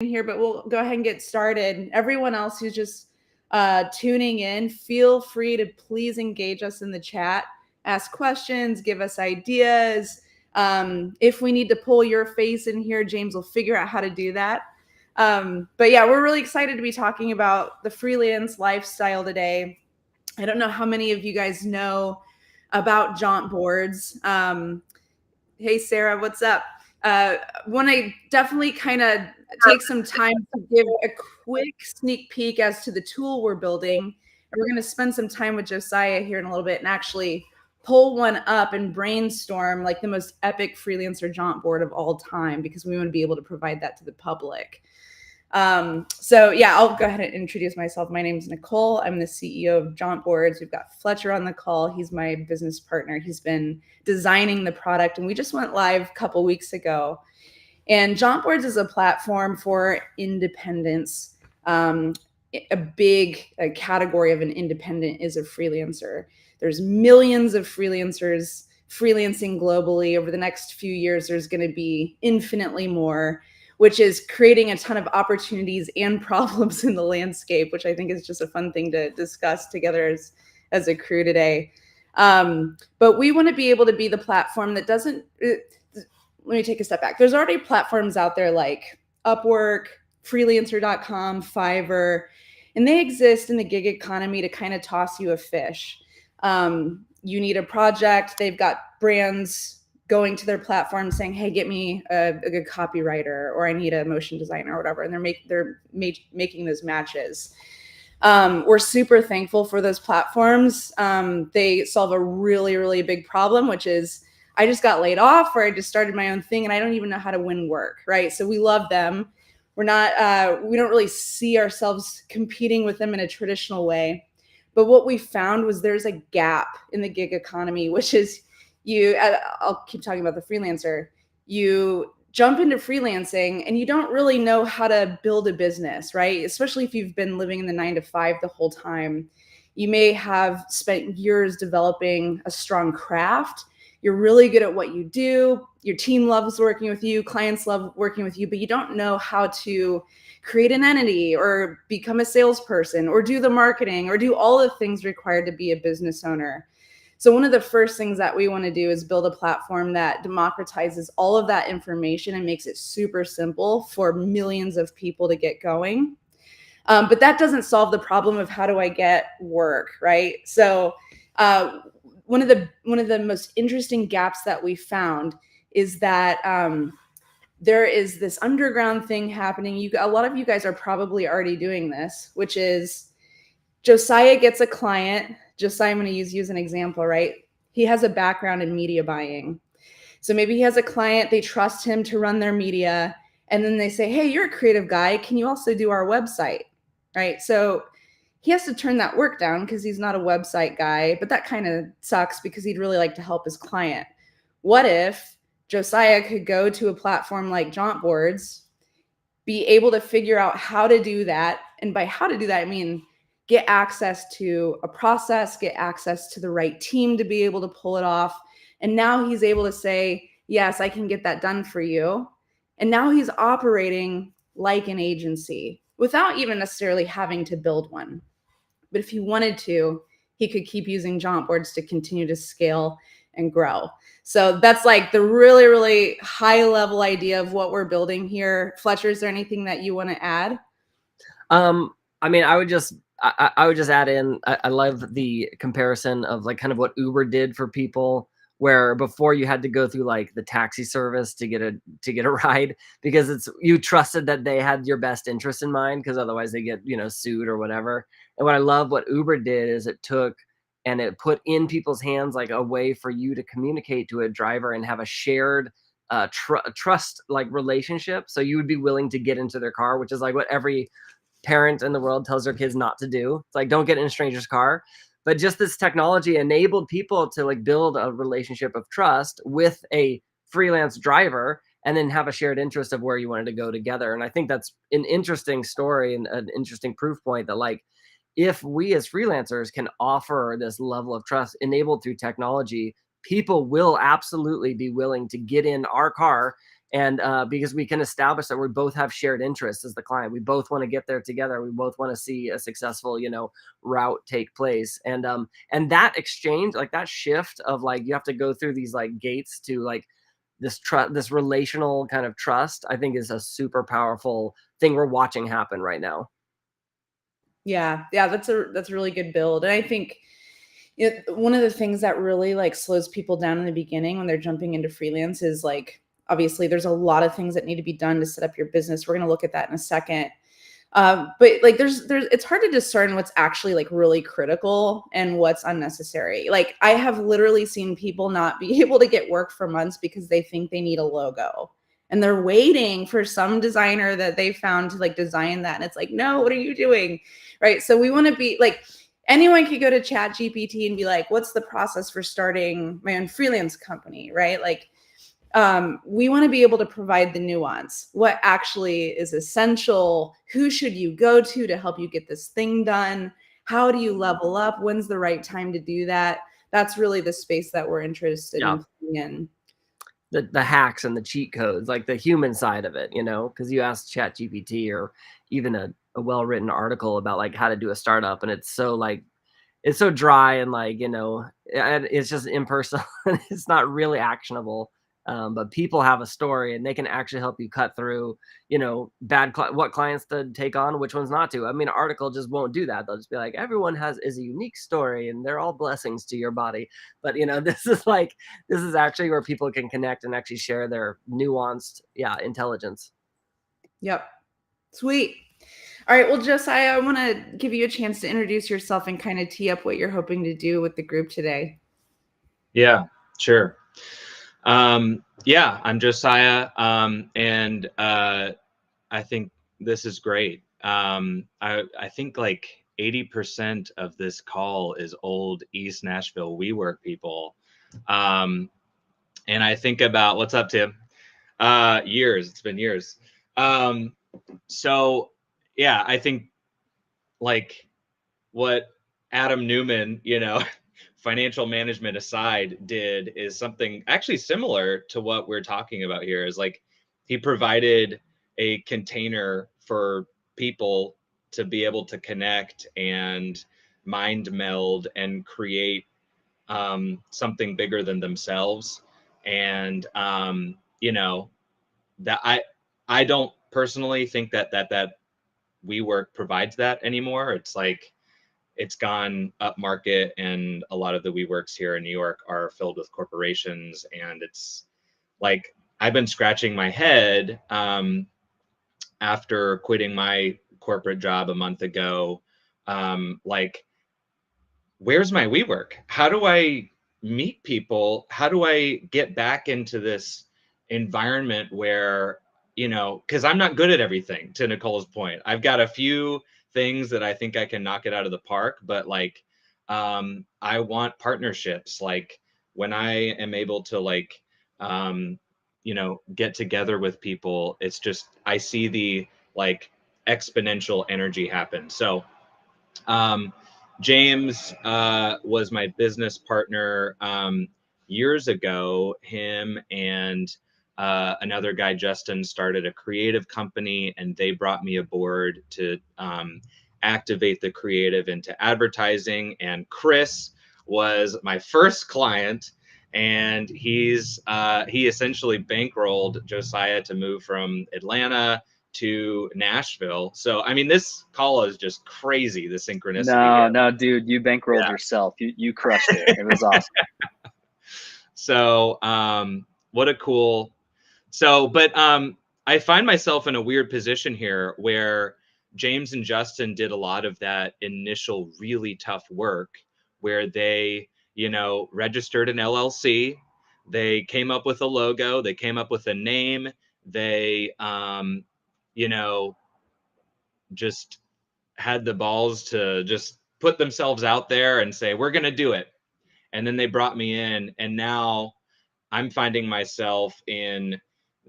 here, but we'll go ahead and get started. Everyone else who's just tuning in, feel free to please engage us in the chat, ask questions, give us ideas. If we need to pull your face in here, James will figure out how to do that. But yeah, we're really excited to be talking about the freelance lifestyle today. I don't know how many of you guys know about Jauntboards. Hey, Sarah, what's up? Want to definitely kind of take some time to give a quick sneak peek as to the tool we're building. And we're going to spend some time with Josiah here in a little bit and actually pull one up and brainstorm like the most epic freelancer jaunt board of all time, because we want to be able to provide that to the public. So yeah, I'll go ahead and introduce myself. My name is Nicole. I'm the CEO of Jauntboards. We've got Fletcher on the call. He's my business partner. He's been designing the product, and we just went live a couple weeks ago. And Jauntboards is a platform for independence. A big category of an independent is a freelancer. There's millions of freelancers freelancing globally. Over the next few years, there's going to be infinitely more, which is creating a ton of opportunities and problems in the landscape, which I think is just a fun thing to discuss together as a crew today. But we want to be able to be the platform that doesn't, let me take a step back. There's already platforms out there like Upwork, freelancer.com, Fiverr, and they exist in the gig economy to kind of toss you a fish. You need a project, they've got brands going to their platform saying, hey, get me a good copywriter, or I need a motion designer or whatever. And they're making those matches. We're super thankful for those platforms. They solve a really, really big problem, which is I just got laid off, or I just started my own thing and I don't even know how to win work, right? So we love them. We don't really see ourselves competing with them in a traditional way. But what we found was there's a gap in the gig economy, which is I'll keep talking about the freelancer. You jump into freelancing and you don't really know how to build a business, right? Especially if you've been living in the 9-to-5 the whole time. You may have spent years developing a strong craft. You're really good at what you do. Your team loves working with you. Clients love working with you, but you don't know how to create an entity or become a salesperson or do the marketing or do all the things required to be a business owner. So one of the first things that we want to do is build a platform that democratizes all of that information and makes it super simple for millions of people to get going. But that doesn't solve the problem of how do I get work, right? So one of the most interesting gaps that we found is that there is this underground thing happening. A lot of you guys are probably already doing this, which is Josiah gets a client. Josiah, I'm going to use you as an example, right? He has a background in media buying. So maybe he has a client, they trust him to run their media, and then they say, hey, you're a creative guy. Can you also do our website, right? So he has to turn that work down because he's not a website guy, but that kind of sucks because he'd really like to help his client. What if Josiah could go to a platform like Jauntboards, be able to figure out how to do that? And by how to do that, I mean, get access to a process, get access to the right team to be able to pull it off. And now he's able to say, yes, I can get that done for you. And now he's operating like an agency without even necessarily having to build one. But if he wanted to, he could keep using Jauntboards to continue to scale and grow. So that's like the really, really high level idea of what we're building here. Fletcher, is there anything that you want to add? I mean, I would just add in, I love the comparison of like kind of what Uber did for people, where before you had to go through like the taxi service to get a ride because you trusted that they had your best interest in mind, because otherwise they get, sued or whatever. And what I love what Uber did is it put in people's hands like a way for you to communicate to a driver and have a shared trust like relationship. So you would be willing to get into their car, which is like what every parent in the world tells their kids not to do. It's like, don't get in a stranger's car. But just this technology enabled people to like build a relationship of trust with a freelance driver and then have a shared interest of where you wanted to go together. And I think that's an interesting story and an interesting proof point that like, if we as freelancers can offer this level of trust enabled through technology, people will absolutely be willing to get in our car And because we can establish that we both have shared interests as the client, we both want to get there together, we both want to see a successful, route take place. And that exchange, like that shift of like, you have to go through these like gates to like this relational kind of trust, I think is a super powerful thing we're watching happen right now. Yeah, that's a really good build. And I think one of the things that really like slows people down in the beginning when they're jumping into freelance is like, obviously there's a lot of things that need to be done to set up your business. We're going to look at that in a second. But like there's it's hard to discern what's actually like really critical and what's unnecessary. Like I have literally seen people not be able to get work for months because they think they need a logo and they're waiting for some designer that they found to like design that. And it's like, no, what are you doing? Right. So we want to be like, anyone could go to Chat GPT and be like, what's the process for starting my own freelance company? Right. Like, we want to be able to provide the nuance. What actually is essential? Who should you go to help you get this thing done? How do you level up? When's the right time to do that? That's really the space that we're interested in. The hacks and the cheat codes, like the human side of it, because you ask Chat GPT or even a well-written article about like how to do a startup, and it's so dry and like, it's just impersonal. It's not really actionable. But people have a story and they can actually help you cut through, what clients to take on, which ones not to. I mean, an article just won't do that. They'll just be like, everyone is a unique story and they're all blessings to your body. But, this is actually where people can connect and actually share their nuanced, intelligence. Yep. Sweet. All right. Well, Josiah, I want to give you a chance to introduce yourself and kind of tee up what you're hoping to do with the group today. Yeah, sure. Yeah, I'm Josiah. And I think this is great. I think like 80% of this call is old East Nashville WeWork people. And I think about, what's up, Tim? Years, it's been years. So yeah, I think like what Adam Newman, financial management aside, did is something actually similar to what we're talking about here. Is like he provided a container for people to be able to connect and mind meld and create something bigger than themselves. And that I don't personally think that WeWork provides that anymore. It's like it's gone up market, and a lot of the WeWorks here in New York are filled with corporations. And it's like I've been scratching my head after quitting my corporate job a month ago. Like, where's my WeWork? How do I meet people? How do I get back into this environment where, because I'm not good at everything, to Nicole's point. I've got a few things that I think I can knock it out of the park, but like, I want partnerships. Like when I am able to like, get together with people, it's just, I see the like exponential energy happen. So, James was my business partner years ago. Him and another guy, Justin, started a creative company, and they brought me aboard to activate the creative into advertising. And Chris was my first client, and he essentially bankrolled Josiah to move from Atlanta to Nashville. So, I mean, this call is just crazy, the synchronicity. No, dude, you bankrolled yourself. You crushed it. It was awesome. So, what a cool. But I find myself in a weird position here where James and Justin did a lot of that initial really tough work where they, registered an LLC. They came up with a logo. They came up with a name. They, just had the balls to just put themselves out there and say, we're going to do it. And then they brought me in, and now I'm finding myself in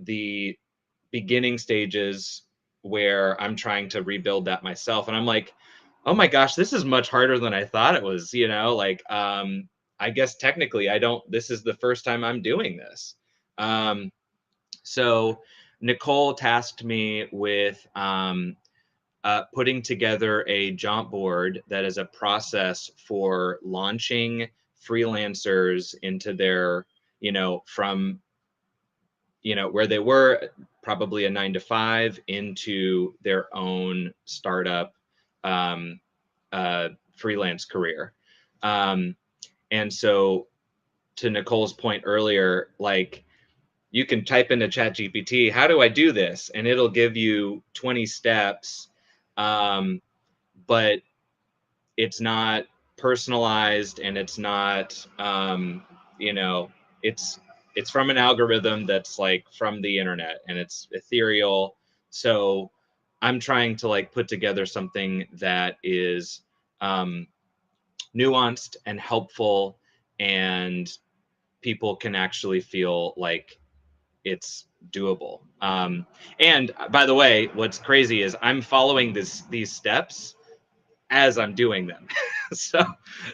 the beginning stages where I'm trying to rebuild that myself. And I'm like, oh my gosh, this is much harder than I thought it was, like, I guess technically this is the first time I'm doing this. So Nicole tasked me with putting together a Jauntboard that is a process for launching freelancers into their, from, where they were probably a 9 to 5 into their own startup um, freelance career. And so to Nicole's point earlier, like, you can type into ChatGPT, how do I do this? And it'll give you 20 steps, but it's not personalized, and it's not, you know, it's from an algorithm that's like from the internet, and it's ethereal. So I'm trying to like put together something that is nuanced and helpful, and people can actually feel like it's doable. And by the way, what's crazy is I'm following these steps as I'm doing them. so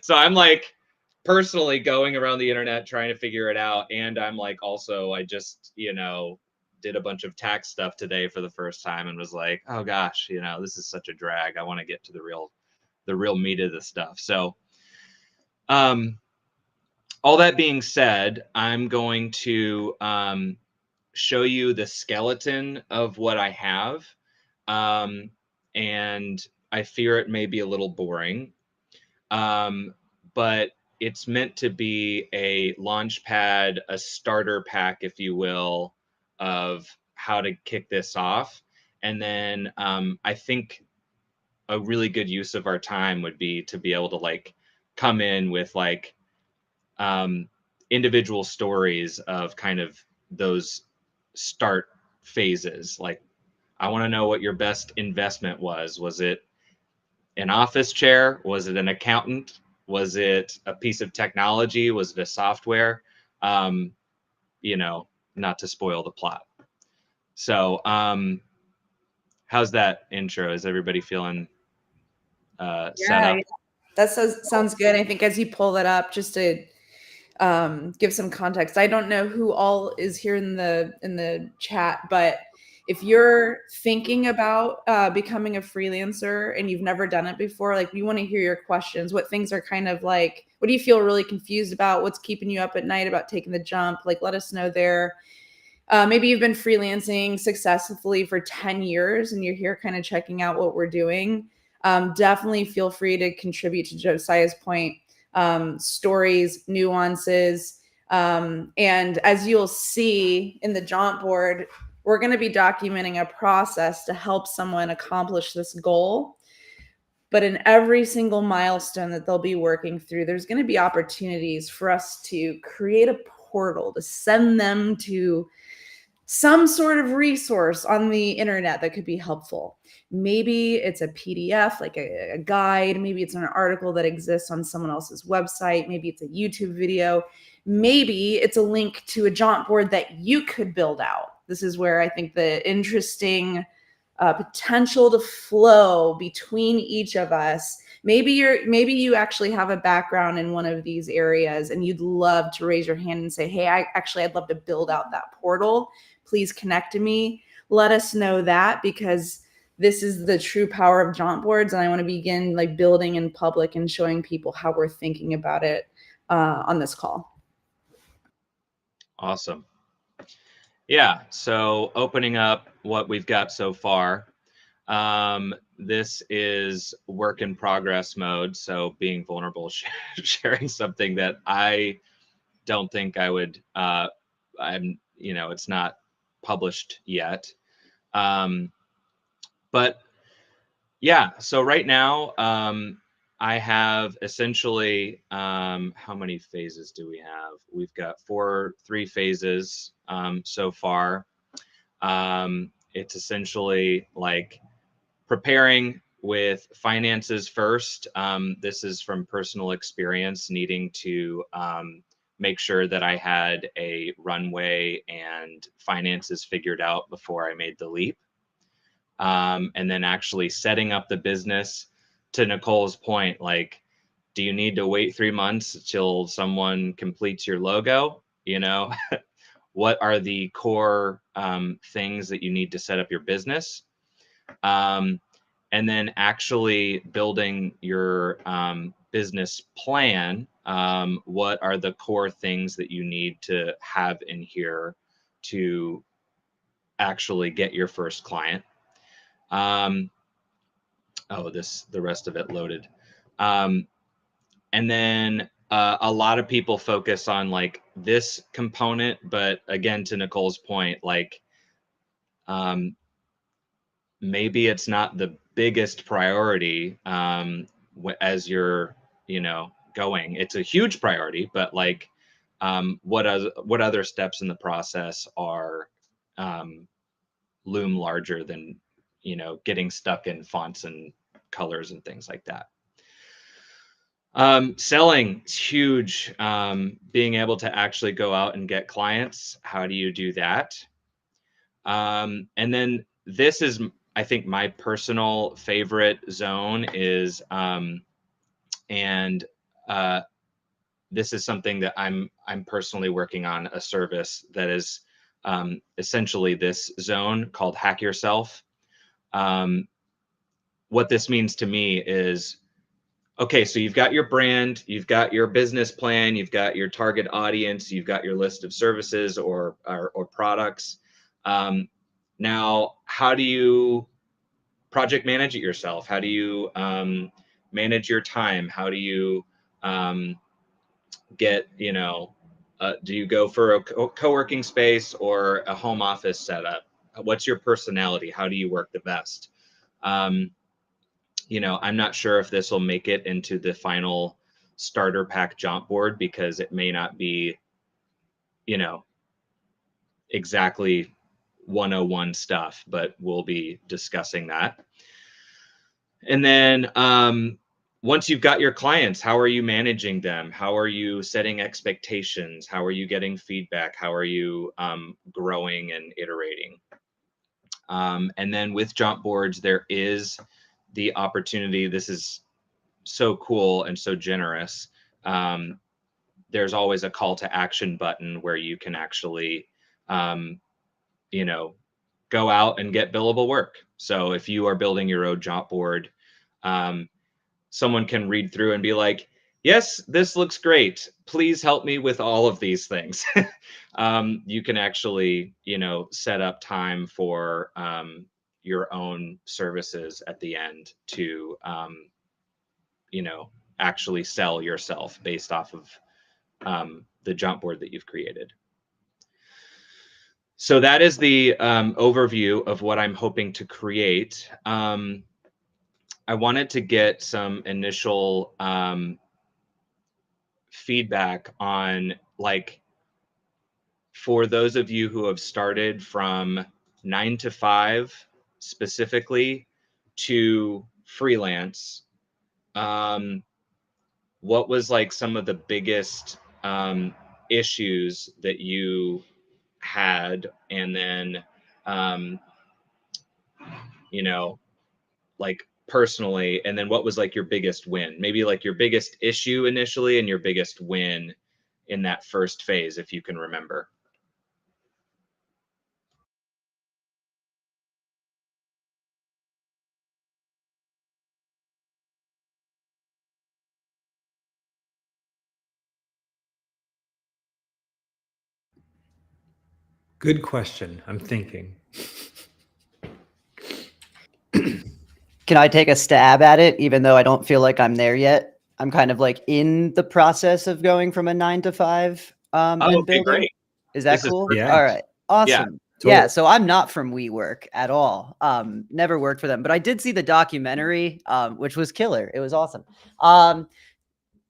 so I'm like personally going around the internet trying to figure it out, and I'm like, also, I just, did a bunch of tax stuff today for the first time and was like, oh gosh, this is such a drag. I want to get to the real meat of the stuff. So all that being said, I'm going to show you the skeleton of what I have. And I fear it may be a little boring, but it's meant to be a launch pad, a starter pack, if you will, of how to kick this off. And then I think a really good use of our time would be to be able to like come in with like individual stories of kind of those start phases. Like, I want to know what your best investment was. Was it an office chair? Was it an accountant? Was it a piece of technology? Was it a software? You know, not to spoil the plot. So, how's that intro? Is everybody feeling set up? Yeah, that sounds good. I think as you pull that up, just to give some context, I don't know who all is here in the chat, but if you're thinking about becoming a freelancer and you've never done it before, like, we want to hear your questions. What things are kind of like, what do you feel really confused about? What's keeping you up at night about taking the jump? Like, let us know there. Maybe you've been freelancing successfully for 10 years and you're here kind of checking out what we're doing. Definitely feel free to contribute to Josiah's point. Stories, nuances. And as you'll see in the Jauntboard, we're going to be documenting a process to help someone accomplish this goal. But in every single milestone that they'll be working through, there's going to be opportunities for us to create a portal to send them to some sort of resource on the internet that could be helpful. Maybe it's a PDF, like a guide. Maybe it's an article that exists on someone else's website. Maybe it's a YouTube video. Maybe it's a link to a Jauntboard that you could build out. This is where I think the interesting potential to flow between each of us. Maybe you actually have a background in one of these areas and you'd love to raise your hand and say, hey, I'd love to build out that portal. Please connect to me. Let us know that, because this is the true power of Jauntboards, and I want to begin like building in public and showing people how we're thinking about it on this call. Awesome. Yeah, so opening up what we've got so far. This is work in progress mode, so being vulnerable, sharing something that I don't think I would, it's not published yet. But yeah, so right now, I have essentially, how many phases do we have? We've got 3 phases so far. It's essentially like preparing with finances first. This is from personal experience, needing to make sure that I had a runway and finances figured out before I made the leap. And then actually setting up the business. To Nicole's point, like, do you need to wait 3 months till someone completes your logo? what are the core things that you need to set up your business, and then actually building your business plan. What are the core things that you need to have in here to actually get your first client? Oh, the rest of it loaded. And then a lot of people focus on like this component, but again, to Nicole's point, like maybe it's not the biggest priority as you're, going. It's a huge priority, but like what other steps in the process are loom larger than, getting stuck in fonts and colors and things like that. Selling is huge. Being able to actually go out and get clients. How do you do that? And then this is, I think, my personal favorite zone is, and this is something that I'm personally working on, a service that is essentially this zone called Hack Yourself. What this means to me is, okay, so you've got your brand, you've got your business plan, you've got your target audience, you've got your list of services or products. Now, how do you project manage it yourself? How do you manage your time? How do you get, do you go for a co-working space or a home office setup? What's your personality? How do you work the best? I'm not sure if this will make it into the final starter pack Jauntboard because it may not be, exactly 101 stuff, but we'll be discussing that. And then once you've got your clients, how are you managing them? How are you setting expectations? How are you getting feedback? How are you growing and iterating? And then with Jauntboards, there is the opportunity. This is so cool and so generous. There's always a call to action button where you can actually, go out and get billable work. So if you are building your own Jauntboard, someone can read through and be like, yes, this looks great. Please help me with all of these things. You can actually, set up time for your own services at the end to, actually sell yourself based off of the Jauntboard that you've created. So that is the overview of what I'm hoping to create. I wanted to get some initial feedback on, like, for those of you who have started from 9 to 5 specifically to freelance, what was like some of the biggest issues that you had, and then like personally, and then what was like your biggest win, maybe like your biggest issue initially and your biggest win in that first phase, if you can remember. Good question. I'm thinking. Can I take a stab at it, even though I don't feel like I'm there yet? I'm kind of like in the process of going from a 9 to 5 and Okay, building. great. Is that This is cool? perfect. All right. Awesome. Yeah. Totally. So I'm not from WeWork at all. Never worked for them, but I did see the documentary, which was killer. It was awesome.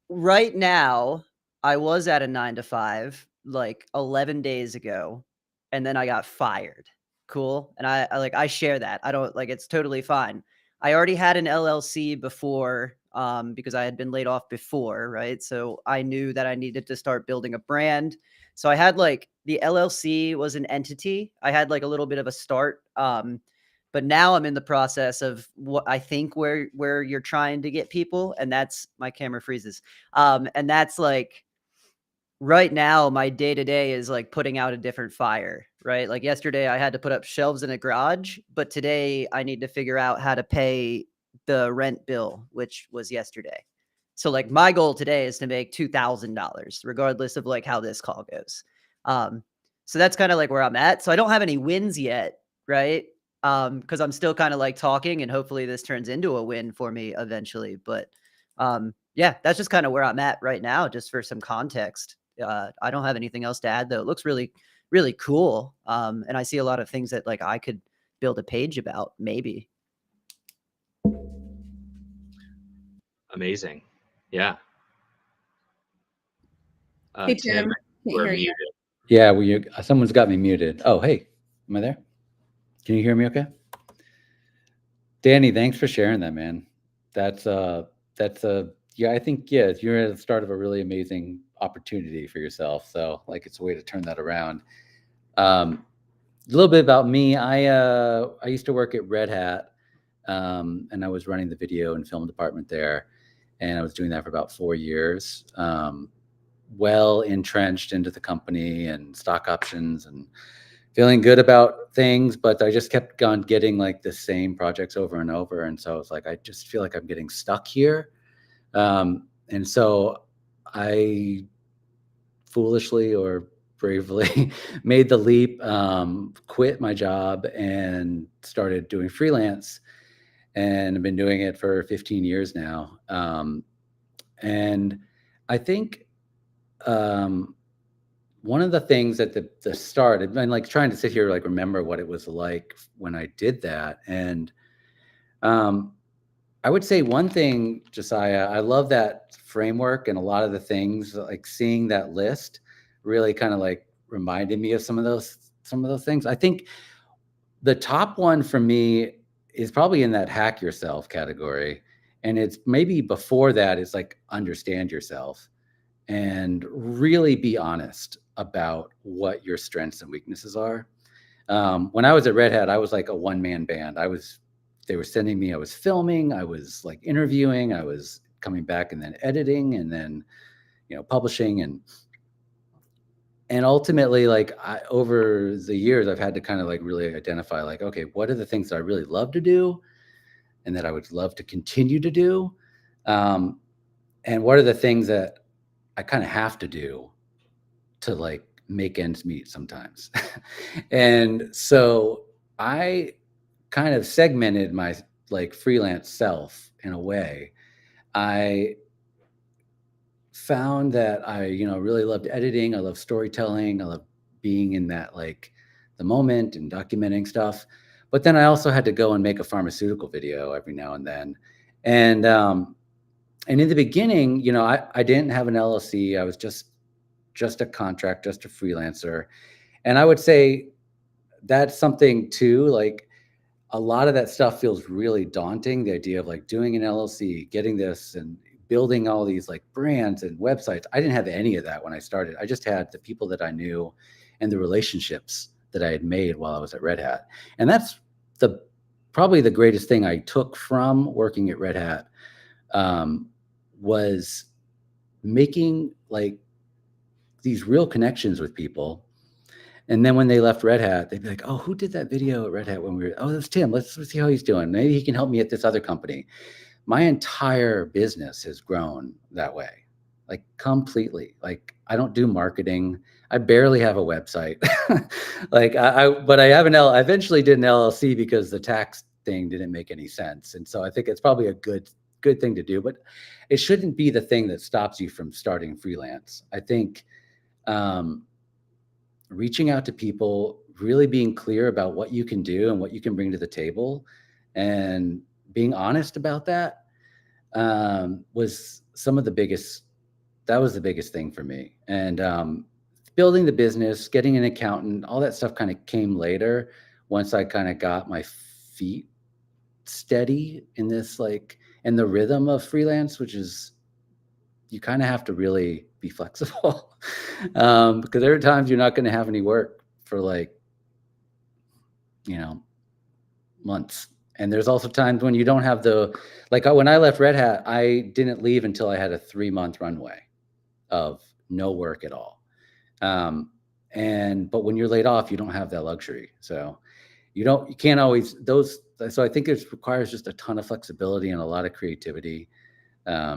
Right now, I was at a 9 to 5 like 11 days ago, and then I got fired. Cool. And I share that. I don't like, it's totally fine. I already had an LLC before, because I had been laid off before, right? So I knew that I needed to start building a brand. So I had like the LLC was an entity. I had like a little bit of a start. But now I'm in the process of what I think where you're trying to get people, and that's my camera freezes. And that's like right now my day-to-day is like putting out a different fire, right? Like yesterday I had to put up shelves in a garage, but today I need to figure out how to pay the rent bill, which was yesterday. So like my goal today is to make $2,000 regardless of like how this call goes. Um, so that's kind of like where I'm at. So I don't have any wins yet, right? Because I'm still kind of like talking, and hopefully this turns into a win for me eventually. But yeah, that's just kind of where I'm at right now, just for some context. I don't have anything else to add though. It looks really, really cool. And I see a lot of things that like I could build a page about, maybe. Amazing. Yeah. Hey, Tim, Tim. Can't we're hear you. muted. Yeah, well, someone's got me muted. Oh, hey, am I there? Can you hear me okay? Danny, thanks for sharing that, man. That's yeah, I think, yeah, you're at the start of a really amazing opportunity for yourself. So like, it's a way to turn that around. A little bit about me. I used to work at Red Hat, and I was running the video and film department there, and I was doing that for about 4 years. Well entrenched into the company and stock options and feeling good about things, but I just kept on getting like the same projects over and over. And so it's like, I just feel like I'm getting stuck here. And so I foolishly or bravely made the leap, quit my job and started doing freelance. And I've been doing it for 15 years now. And I think one of the things at the start, I've been like trying to sit here, like remember what it was like when I did that. And I would say one thing, Josiah, I love that framework, and a lot of the things, like seeing that list really kind of like reminded me of some of those things. I think the top one for me is probably in that hack yourself category. And it's maybe before that is like understand yourself and really be honest about what your strengths and weaknesses are. When I was at Red Hat, I was like a one-man band. They were sending me, I was filming, I was like interviewing, I was coming back and then editing and then, publishing. And ultimately, like over the years, I've had to kind of like really identify like, okay, what are the things that I really love to do and that I would love to continue to do? And what are the things that I kind of have to do to like make ends meet sometimes. And so I kind of segmented my like freelance self in a way. I found that I, really loved editing. I love storytelling. I love being in that, like the moment and documenting stuff. But then I also had to go and make a pharmaceutical video every now and then. And in the beginning, I didn't have an LLC. I was just a contract, just a freelancer. And I would say that's something too, like a lot of that stuff feels really daunting. The idea of like doing an LLC, getting this and building all these like brands and websites. I didn't have any of that when I started. I just had the people that I knew and the relationships that I had made while I was at Red Hat. And that's probably the greatest thing I took from working at Red Hat, was making like these real connections with people. And then when they left Red Hat, they'd be like, oh, who did that video at Red Hat when we were, oh, that's Tim. Let's see how he's doing. Maybe he can help me at this other company. My entire business has grown that way, like completely. Like I don't do marketing. I barely have a website. Like but I have I eventually did an LLC because the tax thing didn't make any sense. And so I think it's probably a good thing to do, but it shouldn't be the thing that stops you from starting freelance. I think, reaching out to people, really being clear about what you can do and what you can bring to the table, and being honest about that, was that was the biggest thing for me. And building the business, getting an accountant, all that stuff kind of came later once I kind of got my feet steady in this, like, in the rhythm of freelance, which is you kind of have to really be flexible, because there are times you're not going to have any work for like, months. And there's also times when you don't have like when I left Red Hat, I didn't leave until I had a 3-month runway of no work at all. But when you're laid off, you don't have that luxury. So you can't always so I think it requires just a ton of flexibility and a lot of creativity. Yeah,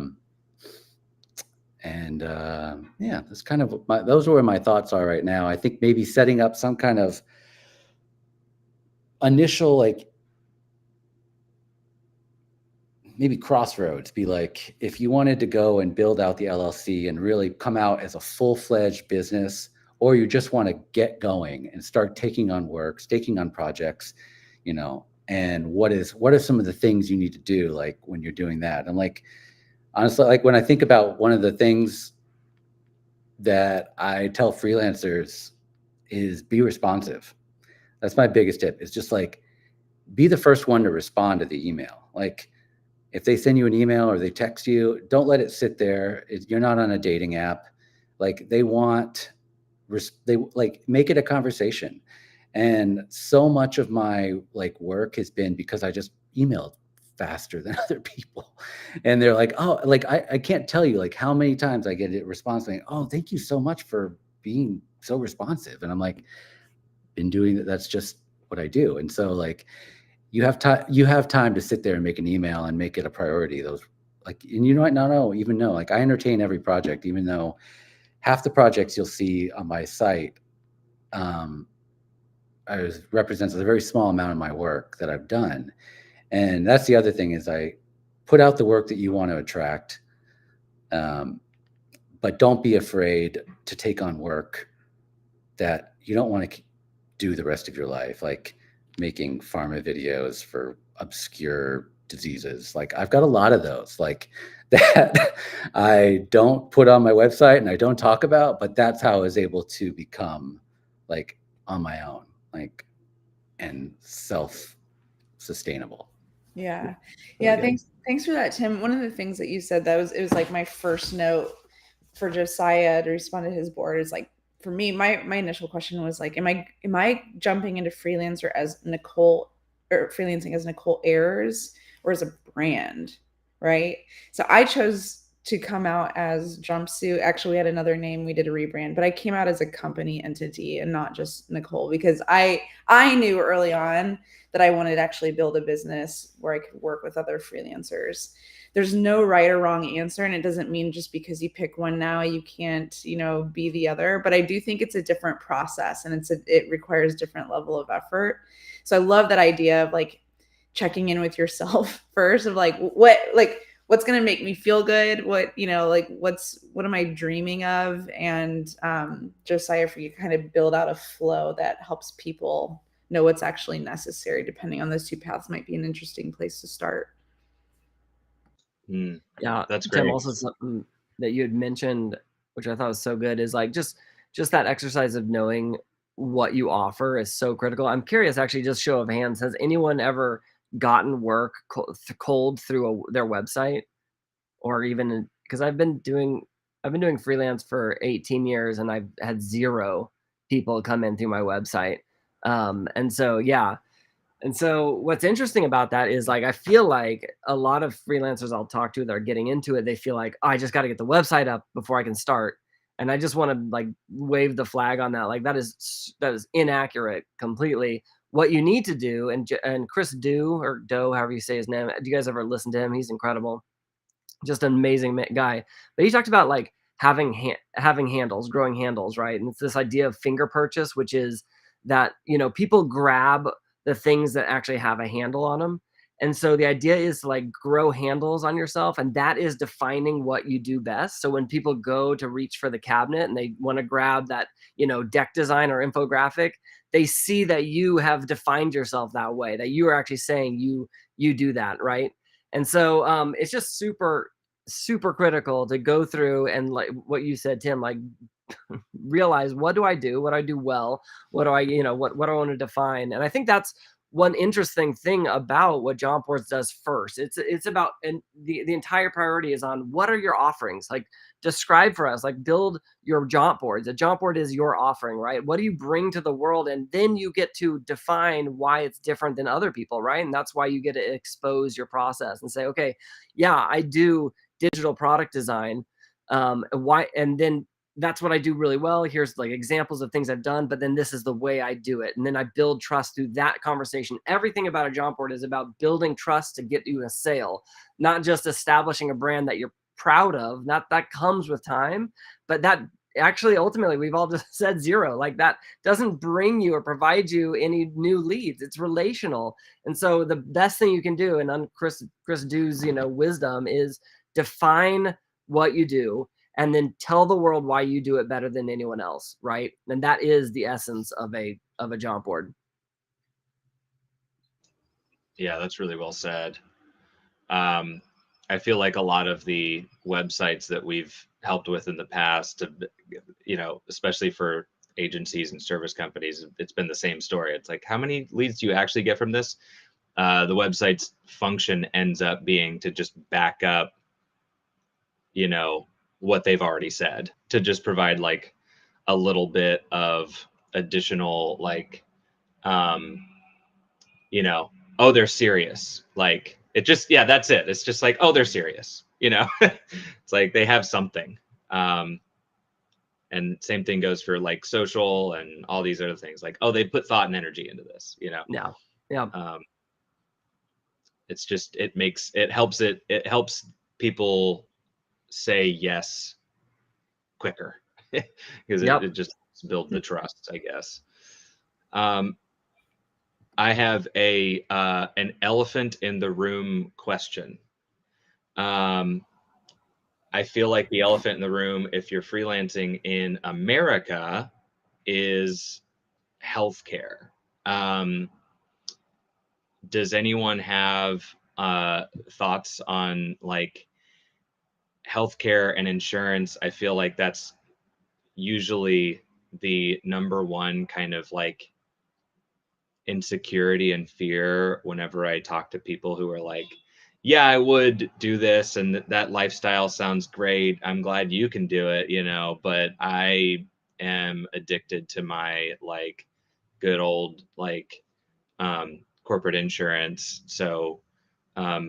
that's kind of those are where my thoughts are right now. I think maybe setting up some kind of initial, like, maybe crossroads, be like, if you wanted to go and build out the LLC and really come out as a full-fledged business, or you just want to get going and start taking on projects, and what are some of the things you need to do, like, when you're doing that? I'm like, honestly, like, when I think about one of the things that I tell freelancers is be responsive. That's my biggest tip. It's just like, be the first one to respond to the email. Like, if they send you an email or they text you, don't let it sit there. You're not on a dating app. Like, they make it a conversation. And so much of my work has been because I just emailed faster than other people. And they're like, oh, like, I can't tell you like how many times I get a response saying, oh, thank you so much for being so responsive. And I'm like, been doing that. That's just what I do. And so, like, you have time to sit there and make an email and make it a priority. And you might not even know, like, I entertain every project, even though half the projects you'll see on my site represents a very small amount of my work that I've done. And that's the other thing, is I put out the work that you want to attract, but don't be afraid to take on work that you don't want to do the rest of your life, like making pharma videos for obscure diseases. Like, I've got a lot of those, like, that I don't put on my website and I don't talk about, but that's how I was able to become, like, on my own, like, and self-sustainable. Yeah. Really Thanks for that, Tim. One of the things that you said, it was like my first note for Josiah to respond to his board, is like, for me, my initial question was like, am I jumping into freelancer as Nicole, or freelancing as Nicole Ayers, or as a brand, right? So I chose to come out as Jumpsuit. Actually, we had another name, we did a rebrand, but I came out as a company entity and not just Nicole, because I knew early on that I wanted to actually build a business where I could work with other freelancers. There's no right or wrong answer, and it doesn't mean just because you pick one now you can't, be the other. But I do think it's a different process, and it requires different level of effort. So I love that idea of like checking in with yourself first, of like, what's going to make me feel good, what am I dreaming of, and Josiah, for you kind of build out a flow that helps people know what's actually necessary. Depending on those two paths might be an interesting place to start. Yeah, that's great. Tim, also something that you had mentioned, which I thought was so good, is like just that exercise of knowing what you offer is so critical. I'm curious, actually, just show of hands, has anyone ever gotten work cold through their website? Or even, because I've been doing freelance for 18 years and I've had 0 people come in through my website. And so what's interesting about that is, like, I feel like a lot of freelancers I'll talk to that are getting into it, they feel like, oh, I just got to get the website up before I can start. And I just want to, like, wave the flag on that. Like, that is inaccurate completely. What you need to do, and Chris Doe, however you say his name, do you guys ever listen to him? He's incredible. Just an amazing guy. But he talked about, like, having handles, growing handles, right? And it's this idea of finger purchase, which is that, people grab the things that actually have a handle on them. And so the idea is to, like, grow handles on yourself, and that is defining what you do best. So when people go to reach for the cabinet and they want to grab that, deck design or infographic, they see that you have defined yourself that way, that you are actually saying you do that, right? And so it's just super, super critical to go through and, like what you said, Tim, like, realize, what do I do? What do I do well? What do I, what do I want to define? And I think that's one interesting thing about what Jauntboards does first. It's about, and the entire priority is on, what are your offerings? Like, describe for us, like, build your Jauntboards. A Jauntboard is your offering, right? What do you bring to the world? And then you get to define why it's different than other people, right? And that's why you get to expose your process and say, okay, yeah, I do digital product design. Why? And then that's what I do really well. Here's like examples of things I've done, but then this is the way I do it. And then I build trust through that conversation. Everything about a Jauntboard is about building trust to get you a sale, not just establishing a brand that you're proud of. Not that comes with time, but that actually ultimately we've all just said zero. Like that doesn't bring you or provide you any new leads. It's relational. And so the best thing you can do, and on Chris Dew's, wisdom is define what you do, and then tell the world why you do it better than anyone else, right? And that is the essence of a Jauntboard. Yeah, that's really well said. I feel like a lot of the websites that we've helped with in the past, especially for agencies and service companies, it's been the same story. It's like, how many leads do you actually get from this? The website's function ends up being to just back up, what they've already said, to just provide like a little bit of additional, like, oh, they're serious. Like it just, yeah, that's it. It's just like, oh, they're serious. It's like they have something. And same thing goes for like social and all these other things. Like, oh, they put thought and energy into this. Yeah. It's just, it helps people say yes quicker because it just builds the trust, I guess. I have an elephant in the room question. I feel like the elephant in the room, if you're freelancing in America, is healthcare. Does anyone have thoughts on like healthcare and insurance? I feel like that's usually the number one kind of like insecurity and fear whenever I talk to people who are like, yeah, I would do this and that lifestyle sounds great. I'm glad you can do it, but I am addicted to my like good old like corporate insurance. So how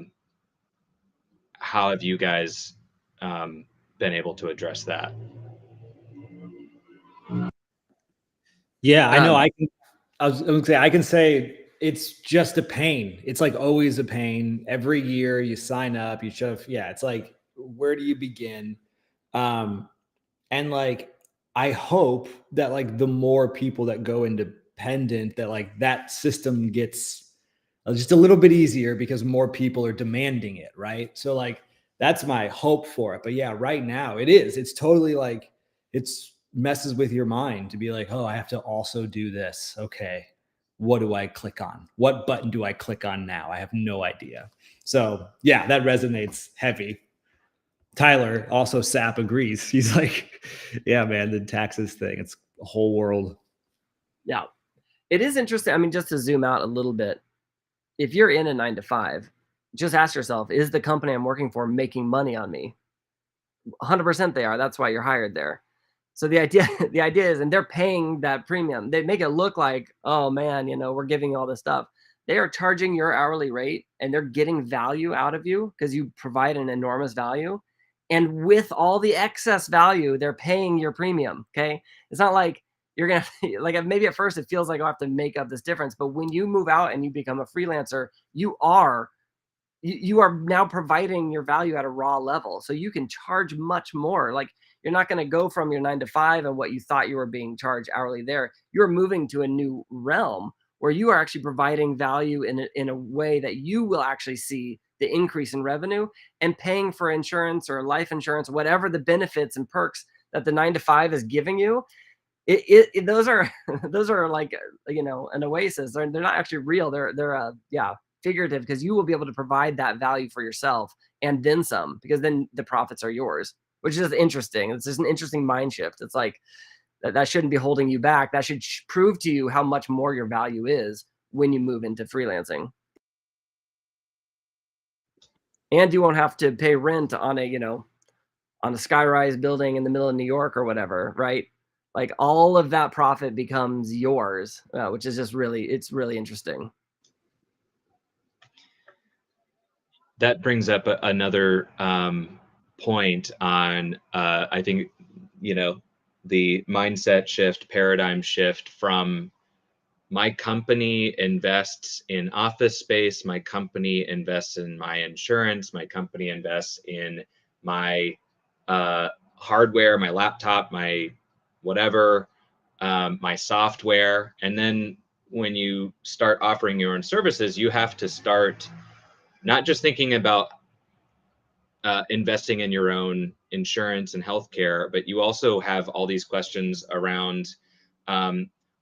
have you guys been able to address that? Yeah, I know. I was gonna say, I can say it's just a pain. It's like always a pain. Every year you sign up, you show. Yeah, it's like, where do you begin? And like, I hope that like the more people that go independent, that like that system gets just a little bit easier because more people are demanding it, right? So like that's my hope for it. But yeah, right now it's totally like it's messes with your mind to be like, oh, I have to also do this. Okay, what do I click on? What button do I click on now? I have no idea. So yeah, that resonates heavy. Tyler, also SAP, agrees. He's like, yeah, man, the taxes thing, it's a whole world. Yeah, it is interesting. I mean, just to zoom out a little bit, if you're in a 9-to-5, just ask yourself, is the company I'm working for making money on me? 100% they are. That's why you're hired there. So the idea is, and they're paying that premium. They make it look like, oh man, we're giving you all this stuff. They are charging your hourly rate and they're getting value out of you because you provide an enormous value. And with all the excess value, they're paying your premium. Okay. It's not like you're going to like, maybe at first it feels like I have to make up this difference, but when you move out and you become a freelancer, you are now providing your value at a raw level. So you can charge much more. Like you're not going to go from your 9-to-5 and what you thought you were being charged hourly there. You're moving to a new realm where you are actually providing value in a way that you will actually see the increase in revenue, and paying for insurance or life insurance, whatever the benefits and perks that the 9-to-5 is giving you. Those are like, an oasis. They're not actually real. They're figurative, because you will be able to provide that value for yourself and then some, because then the profits are yours, which is interesting. It's just an interesting mind shift. It's like that shouldn't be holding you back. That should prove to you how much more your value is when you move into freelancing. And you won't have to pay rent on a sky-rise building in the middle of New York or whatever, right? Like all of that profit becomes yours, which is just it's really interesting. That brings up another point on, I think, the mindset shift, paradigm shift from my company invests in office space, my company invests in my insurance, my company invests in my hardware, my laptop, my whatever, my software. And then when you start offering your own services, you have to start not just thinking about investing in your own insurance and healthcare, but you also have all these questions around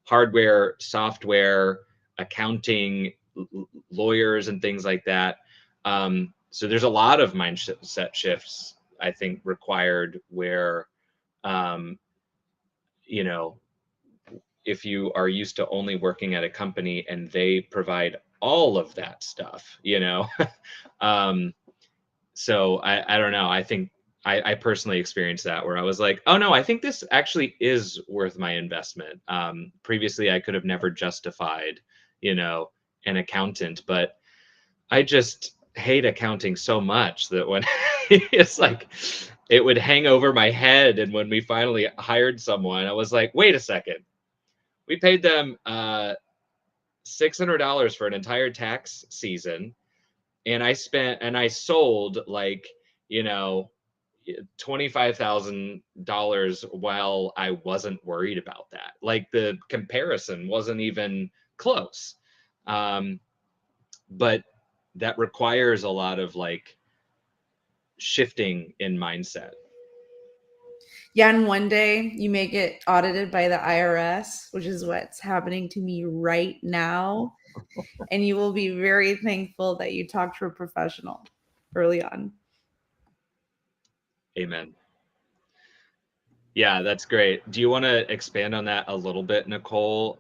hardware, software, accounting, lawyers, and things like that. So there's a lot of mindset shifts, I think, required where, you know, if you are used to only working at a company and they provide all of that stuff, you know, so I don't know. I think I personally experienced that where I was like, oh no, I think this actually is worth my investment. Previously, I could have never justified, you know, an accountant, but I just hate accounting so much that when it's like it would hang over my head. And when we finally hired someone, I was like, wait a second, we paid them $600 for an entire tax season. And I sold like, you know, $25,000 while I wasn't worried about that. Like the comparison wasn't even close. But that requires a lot of like shifting in mindset. Yeah, and one day you may get audited by the IRS, which is what's happening to me right now. And you will be very thankful that you talked to a professional early on. Amen. Yeah, that's great. Do you want to expand on that a little bit, Nicole?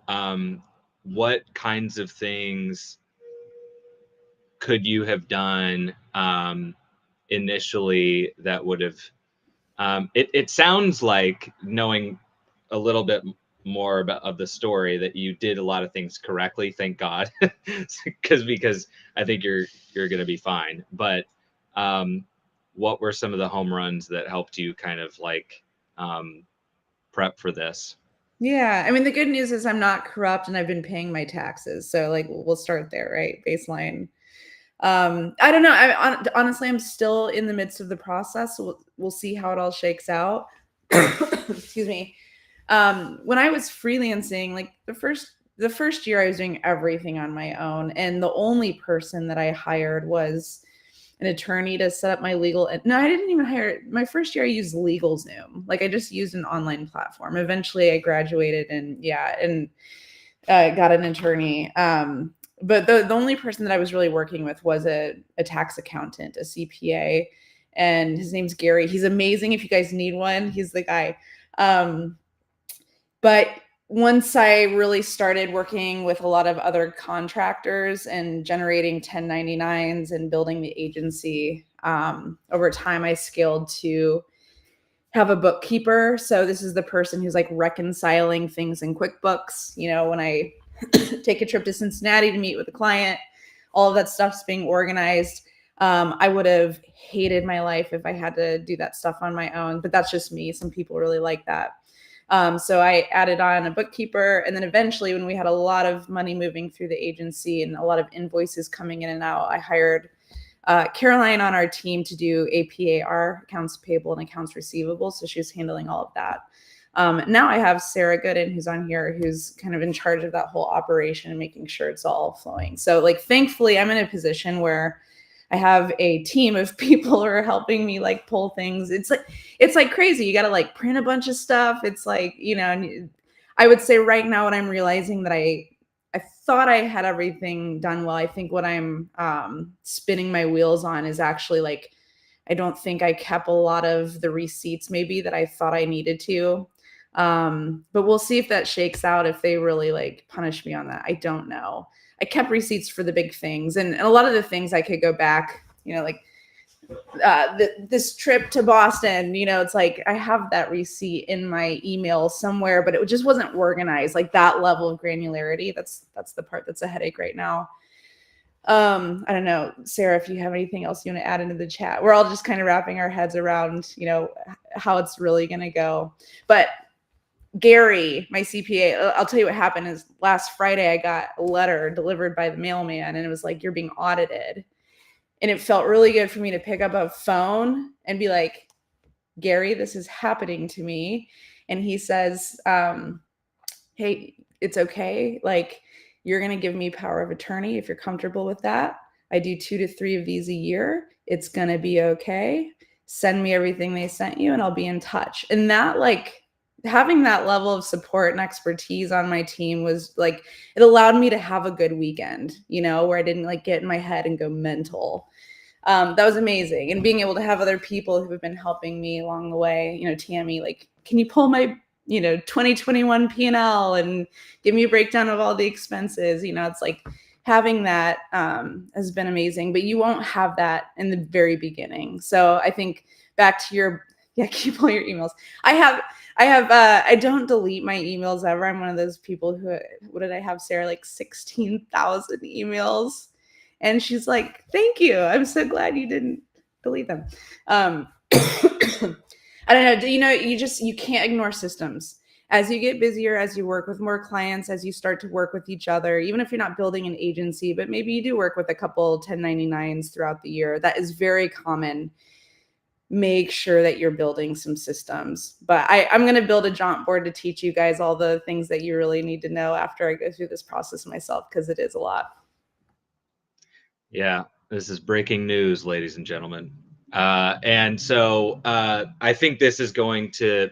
What kinds of things could you have done initially that would have it sounds like, knowing a little bit more about of the story, that you did a lot of things correctly, thank God, because I think you're going to be fine. But what were some of the home runs that helped you kind of like prep for this? Yeah, I mean, the good news is I'm not corrupt and I've been paying my taxes. So like we'll start there, right? Baseline. I don't know. Honestly, I'm still in the midst of the process. So we'll see how it all shakes out. Excuse me. When I was freelancing, like the first year I was doing everything on my own, and the only person that I hired was an attorney to set up my legal. No, I didn't even hire. My first year I used LegalZoom. Like I just used an online platform. Eventually I graduated and got an attorney. But the only person that I was really working with was a tax accountant, a CPA, and his name's Gary. He's amazing. If you guys need one, he's the guy. But once I really started working with a lot of other contractors and generating 1099s and building the agency, over time I scaled to have a bookkeeper. So this is the person who's like reconciling things in QuickBooks. You know, when I take a trip to Cincinnati to meet with a client, all of that stuff's being organized. I would have hated my life if I had to do that stuff on my own, but that's just me. Some people really like that. So I added on a bookkeeper. And then eventually, when we had a lot of money moving through the agency and a lot of invoices coming in and out, I hired Caroline on our team to do APAR, accounts payable and accounts receivable. So she was handling all of that. Now I have Sarah Gooden, who's on here, who's kind of in charge of that whole operation and making sure it's all flowing. So like, thankfully, I'm in a position where I have a team of people who are helping me like pull things. It's like crazy. You got to like print a bunch of stuff. It's like, you know, I would say right now what I'm realizing that I thought I had everything done well. I think what I'm spinning my wheels on is actually like, I don't think I kept a lot of the receipts maybe that I thought I needed to. But we'll see if that shakes out, if they really like punish me on that. I don't know. I kept receipts for the big things, and a lot of the things I could go back, you know, like this trip to Boston, you know, it's like I have that receipt in my email somewhere, but it just wasn't organized, like that level of granularity. That's the part that's a headache right now. I don't know, Sarah, if you have anything else you want to add into the chat. We're all just kind of wrapping our heads around, you know, how it's really going to go. But Gary, my CPA, I'll tell you what happened is last Friday I got a letter delivered by the mailman, and it was like, you're being audited. And it felt really good for me to pick up a phone and be like, Gary, this is happening to me. And he says, hey, it's okay. Like, you're going to give me power of attorney if you're comfortable with that. I do 2 to 3 of these a year. It's going to be okay. Send me everything they sent you and I'll be in touch. And that, like, having that level of support and expertise on my team was like, it allowed me to have a good weekend, you know, where I didn't like get in my head and go mental. That was amazing. And being able to have other people who have been helping me along the way, you know, Tammy, like, can you pull my, you know, 2021 P&L and give me a breakdown of all the expenses? You know, it's like having that has been amazing, but you won't have that in the very beginning. So I think back to your, keep all your emails. I don't delete my emails ever. I'm one of those people who, what did I have, Sarah? Like 16,000 emails. And she's like, thank you. I'm so glad you didn't delete them. I don't know. You know, you can't ignore systems. As you get busier, as you work with more clients, as you start to work with each other, even if you're not building an agency, but maybe you do work with a couple 1099s throughout the year, that is very common. Make sure that you're building some systems. But I'm going to build a Jauntboard to teach you guys all the things that you really need to know after I go through this process myself, because it is a lot. Yeah, this is breaking news, ladies and gentlemen. And so I think this is going to,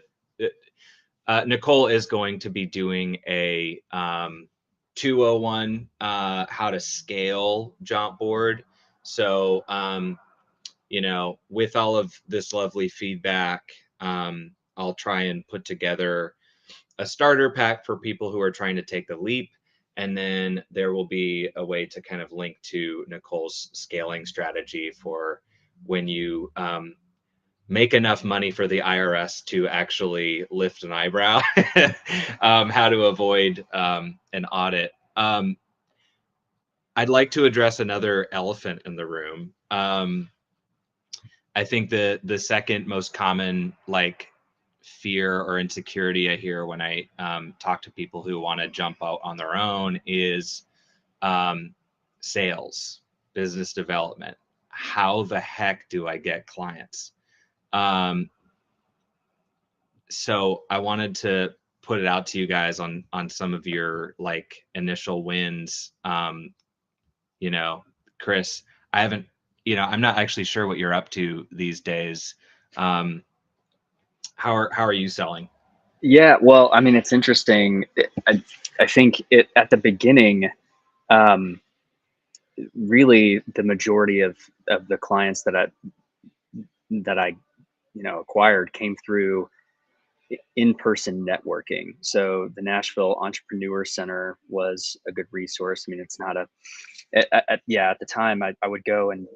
Nicole is going to be doing a 201 how to scale Jauntboard. So, you know, with all of this lovely feedback, I'll try and put together a starter pack for people who are trying to take the leap. And then there will be a way to kind of link to Nicole's scaling strategy for when you make enough money for the IRS to actually lift an eyebrow, how to avoid an audit. I'd like to address another elephant in the room. I think the second most common like fear or insecurity I hear when I talk to people who want to jump out on their own is sales, business development. How the heck do I get clients? So I wanted to put it out to you guys on some of your like initial wins. You know, Chris, I haven't, you know, I'm not actually sure what you're up to these days. How are you selling? Yeah, well, I mean, it's interesting. I think it at the beginning, really the majority of the clients that I acquired came through in-person networking. So the Nashville Entrepreneur Center was a good resource. I mean, it's not at the time I would go and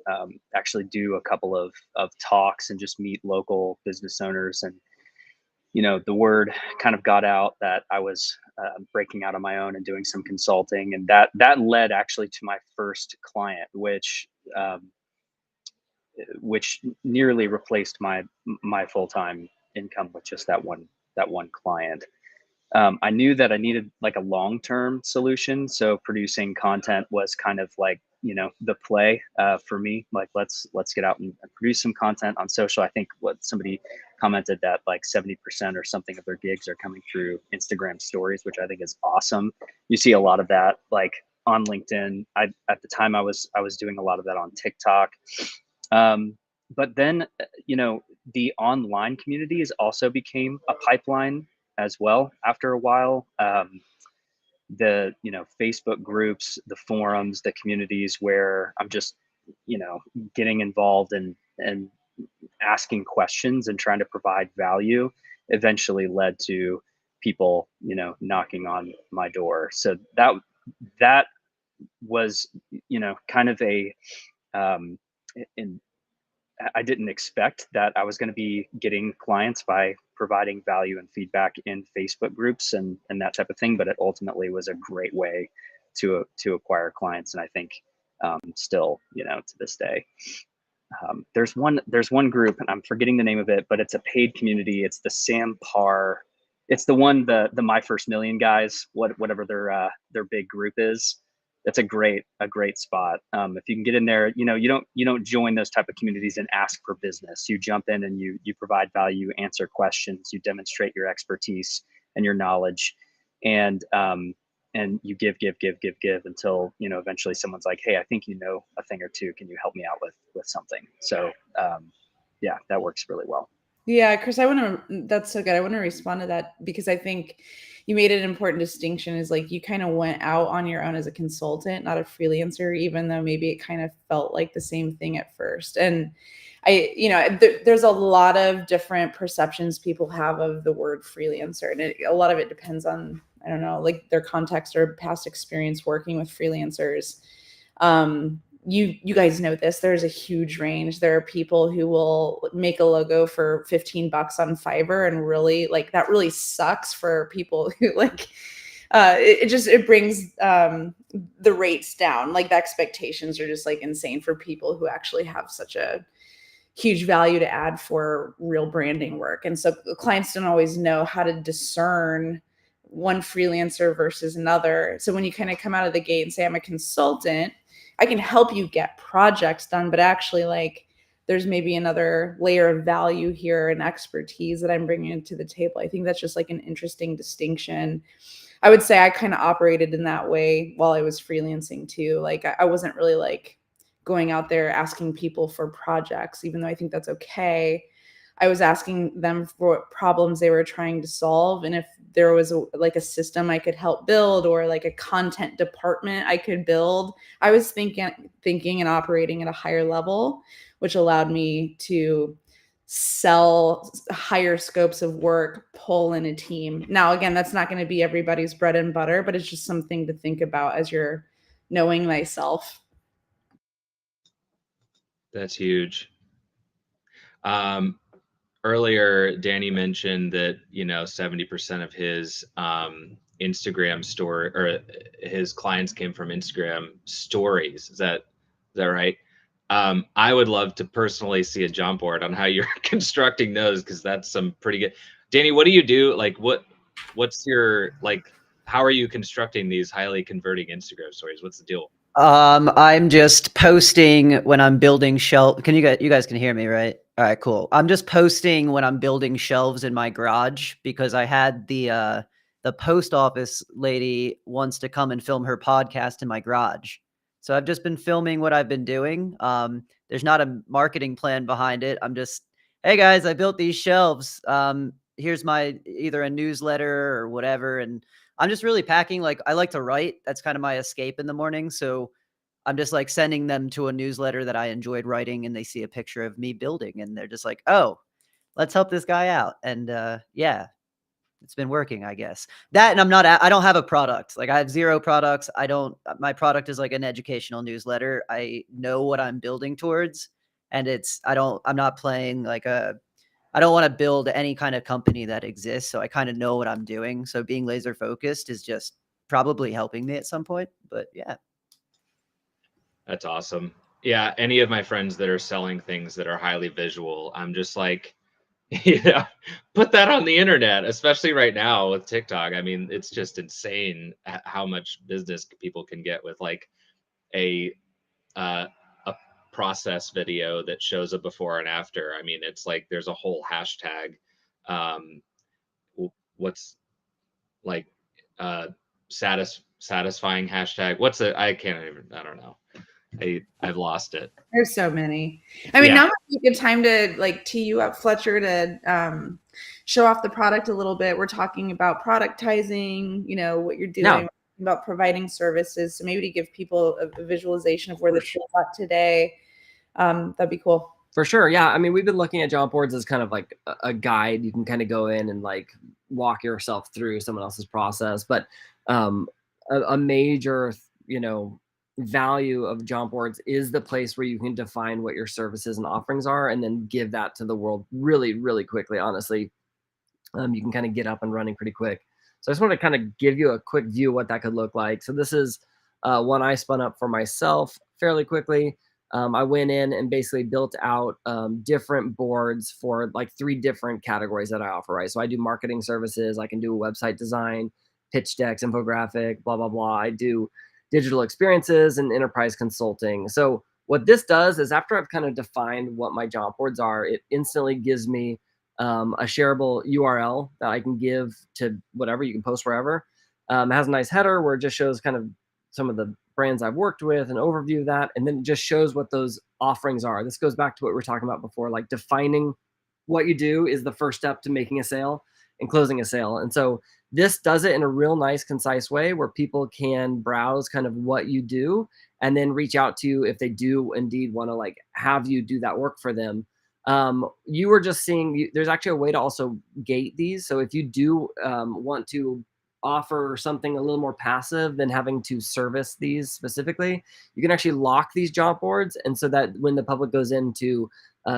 actually do a couple of talks and just meet local business owners. And, you know, the word kind of got out that I was breaking out on my own and doing some consulting. And that led actually to my first client, which nearly replaced my full-time income with just that one client. I knew that I needed like a long-term solution. So producing content was kind of like, you know, the play for me. Like, let's get out and produce some content on social. I think what somebody commented that like 70% or something of their gigs are coming through Instagram stories, which I think is awesome. You see a lot of that like on LinkedIn. At the time I was doing a lot of that on TikTok. But then, you know, the online communities also became a pipeline as well after a while. The, you know, Facebook groups, the forums, the communities where I'm just, you know, getting involved and asking questions and trying to provide value eventually led to people, you know, knocking on my door. So that was, you know, kind of a, in I didn't expect that I was going to be getting clients by providing value and feedback in Facebook groups and that type of thing. But it ultimately was a great way to acquire clients. And I think still, you know, to this day, there's one group, and I'm forgetting the name of it, but it's a paid community. It's the Sam Parr it's the one, the My First Million guys, whatever their big group is. That's a great spot. If you can get in there, you don't join those type of communities and ask for business. You jump in and you provide value, you answer questions, you demonstrate your expertise and your knowledge, and you give until eventually someone's like, hey, I think you know a thing or two. Can you help me out with something? So yeah, that works really well. Yeah, Chris, that's so good. I want to respond to that because I think you made an important distinction is like you kind of went out on your own as a consultant, not a freelancer, even though maybe it kind of felt like the same thing at first. And there's a lot of different perceptions people have of the word freelancer. And a lot of it depends on, I don't know, like their context or past experience working with freelancers. You guys know this, there's a huge range. There are people who will make a logo for $15 on Fiverr, and really like that really sucks for people who like it brings the rates down. Like the expectations are just like insane for people who actually have such a huge value to add for real branding work. And so clients don't always know how to discern one freelancer versus another. So when you kind of come out of the gate and say, I'm a consultant, I can help you get projects done, but actually like there's maybe another layer of value here and expertise that I'm bringing to the table. I think that's just like an interesting distinction. I would say I kind of operated in that way while I was freelancing too. Like I wasn't really like going out there asking people for projects, even though I think that's okay. I was asking them for what problems they were trying to solve. And if there was a system I could help build or like a content department I could build, I was thinking and operating at a higher level, which allowed me to sell higher scopes of work, pull in a team. Now, again, that's not going to be everybody's bread and butter, but it's just something to think about as you're knowing thyself. That's huge. Earlier, Danny mentioned that 70% of his Instagram story or his clients came from Instagram stories. Is that right? I would love to personally see a Jauntboard on how you're constructing those, because that's some pretty good. Danny, what do you do? Like, what's your how are you constructing these highly converting Instagram stories? What's the deal? I'm just posting when I'm building shelf. You guys can hear me, right? All right, cool. I'm just posting when I'm building shelves in my garage because I had the post office lady wants to come and film her podcast in my garage. So I've just been filming what I've been doing. There's not a marketing plan behind it. I'm just, hey guys, I built these shelves. Here's my either a newsletter or whatever. And I'm just really packing. Like I like to write. That's kind of my escape in the morning. So I'm just like sending them to a newsletter that I enjoyed writing, and they see a picture of me building and they're just like, oh, let's help this guy out. And yeah, it's been working, I guess. That, and I don't have a product. Like I have 0 products. My product is like an educational newsletter. I know what I'm building towards, and I'm not playing like I don't want to build any kind of company that exists. So I kind of know what I'm doing. So being laser focused is just probably helping me at some point, but yeah. That's awesome. Yeah. Any of my friends that are selling things that are highly visual, I'm just like, put that on the internet, especially right now with TikTok. I mean, it's just insane how much business people can get with like a process video that shows a before and after. I mean, it's like there's a whole hashtag. What's like satisfying hashtag? I don't know. I've lost it. There's so many. I mean, now might be a good time to like tee you up, Fletcher, to show off the product a little bit. We're talking about productizing, what you're doing, about providing services. So maybe to give people a visualization of where the tool's at today. That'd be cool. For sure. Yeah. I mean, we've been looking at Jauntboards as kind of like a guide. You can kind of go in and like walk yourself through someone else's process. But a major, value of Jauntboards is the place where you can define what your services and offerings are and then give that to the world really, really quickly. Honestly, you can kind of get up and running pretty quick. So I just want to kind of give you a quick view of what that could look like. So this is one I spun up for myself fairly quickly. I went in and basically built out different boards for like 3 different categories that I offer, right? So I do marketing services, I can do website design, pitch decks, infographic, blah, blah, blah. I do digital experiences and enterprise consulting. So what this does is after I've kind of defined what my job boards are, it instantly gives me a shareable URL that I can give to whatever, you can post wherever. It has a nice header where it just shows kind of some of the brands I've worked with, an overview of that, and then it just shows what those offerings are. This goes back to what we were talking about before, like defining what you do is the first step to making a sale and closing a sale. And so this does it in a real nice, concise way where people can browse kind of what you do and then reach out to you if they do indeed want to like have you do that work for them. You were just seeing, there's actually a way to also gate these. So if you do want to offer something a little more passive than having to service these specifically, you can actually lock these job boards. And so that when the public goes in to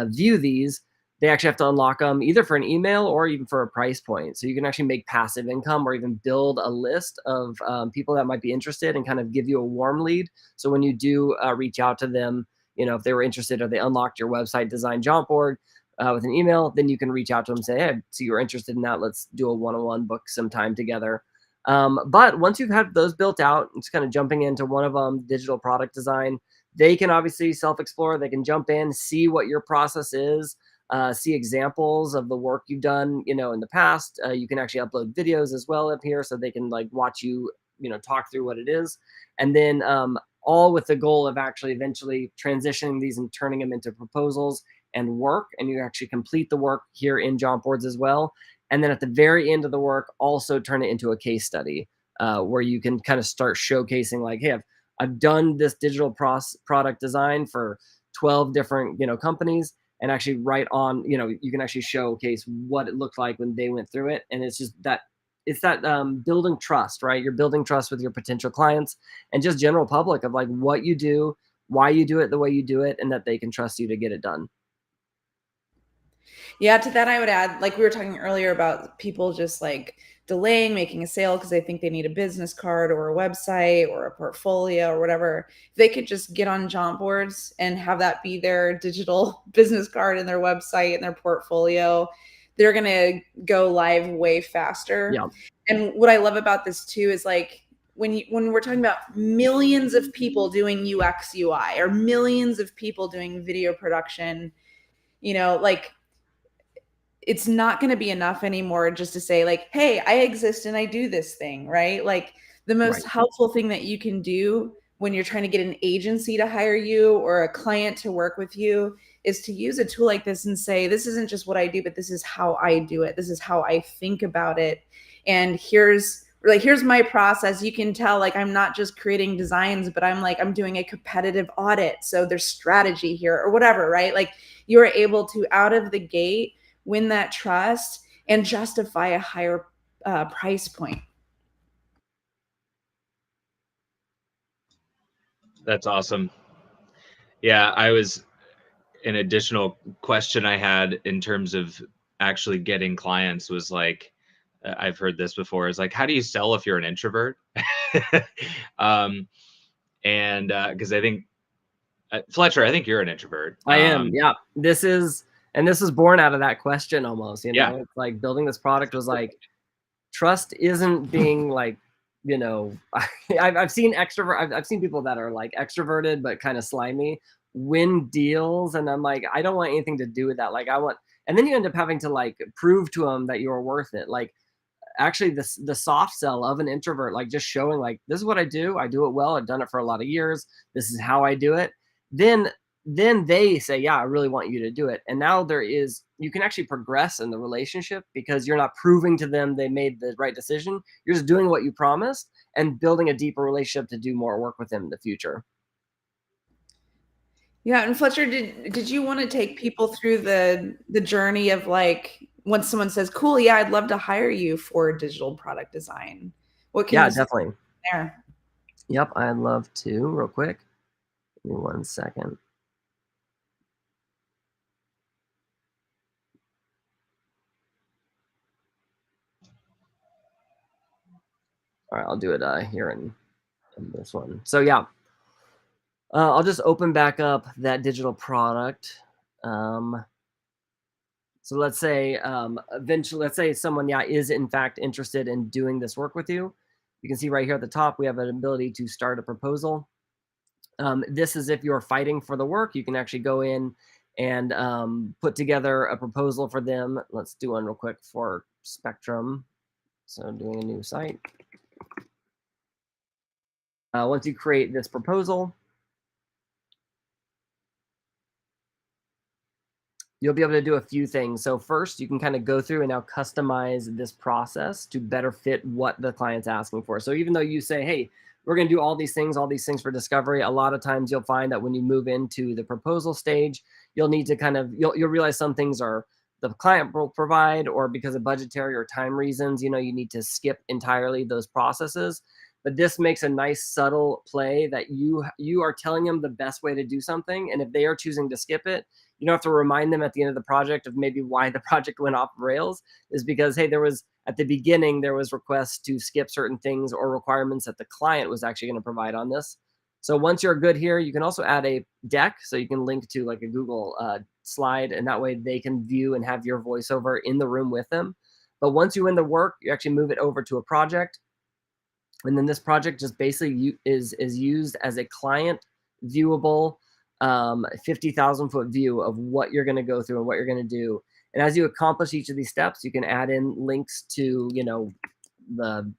view these, they actually have to unlock them either for an email or even for a price point. So you can actually make passive income or even build a list of people that might be interested and kind of give you a warm lead. So when you do reach out to them, you know, if they were interested or they unlocked your website design job board with an email, then you can reach out to them and say, hey, so you're interested in that. Let's do a one-on-one, book some time together. But once you've had those built out, it's kind of jumping into one of them, digital product design. They can obviously self-explore. They can jump in, see what your process is, see examples of the work you've done, you know, in the past. You can actually upload videos as well up here so they can like watch you, you know, talk through what it is. And then all with the goal of actually eventually transitioning these and turning them into proposals and work. And you actually complete the work here in Jauntboards as well. And then at the very end of the work, also turn it into a case study where you can kind of start showcasing like, hey, I've done this digital product design for 12 different, you know, companies, and actually write on, you know, you can actually showcase what it looked like when they went through it. And it's just that, it's that building trust, right? You're building trust with your potential clients and just general public of like what you do, why you do it the way you do it, and that they can trust you to get it done. Yeah, to that I would add, like we were talking earlier about people just like delaying making a sale because they think they need a business card or a website or a portfolio or whatever. If they could just get on Jauntboards and have that be their digital business card and their website and their portfolio, they're gonna go live way faster. Yeah. And what I love about this too is like when we're talking about millions of people doing UX UI or millions of people doing video production, you know, like it's not going to be enough anymore just to say like, hey, I exist and I do this thing, right? Like the most Right. helpful thing that you can do when you're trying to get an agency to hire you or a client to work with you is to use a tool like this and say, this isn't just what I do, but this is how I do it. This is how I think about it. And here's my process. You can tell like I'm not just creating designs, but I'm doing a competitive audit. So there's strategy here or whatever, right? Like you are able to out of the gate win that trust and justify a higher price point. That's awesome. Yeah, an additional question I had in terms of actually getting clients was like, I've heard this before, is like, how do you sell if you're an introvert? And because I think, Fletcher, I think you're an introvert. I am. Yeah. This was born out of that question almost, you know, Yeah. it's like building this product was like, trust isn't being like, you know, I've seen I've seen people that are like extroverted, but kind of slimy win deals. And I'm like, I don't want anything to do with that. Like and then you end up having to like prove to them that you're worth it. Like actually the soft sell of an introvert, like just showing like, this is what I do it well, I've done it for a lot of years, this is how I do it, then they say, yeah, I really want you to do it. And now you can actually progress in the relationship because you're not proving to them they made the right decision, you're just doing what you promised and building a deeper relationship to do more work with them in the future. Yeah, and Fletcher, did you want to take people through the journey of like once someone says, "Cool, yeah, I'd love to hire you for digital product design." What can Yeah, you say definitely. there? Yep, I'd love to. Real quick, give me 1 second. All right, I'll do it here in this one. So yeah, I'll just open back up that digital product. So let's say eventually, let's say someone is in fact interested in doing this work with you. You can see right here at the top, we have an ability to start a proposal. This is if you're fighting for the work, you can actually go in and put together a proposal for them. Let's do one real quick for Spectrum. So I'm doing a new site. Once you create this proposal, you'll be able to do a few things. So first, you can kind of go through and now customize this process to better fit what the client's asking for. So even though you say, hey, we're going to do all these things for discovery, a lot of times you'll find that when you move into the proposal stage, you'll need to kind of, you'll realize some things are the client will provide, or because of budgetary or time reasons, you need to skip entirely those processes. But this makes a nice subtle play that you are telling them the best way to do something. And if they are choosing to skip it, you don't have to remind them at the end of the project of maybe why the project went off rails, is because, hey, at the beginning, there was requests to skip certain things or requirements that the client was actually going to provide on this. So once you're good here, you can also add a deck. So you can link to like a Google slide, and that way they can view and have your voiceover in the room with them. But once you win the work, you actually move it over to a project. And then this project just basically is used as a client viewable 50,000 foot view of what you're going to go through and what you're going to do. And as you accomplish each of these steps, you can add in links to, the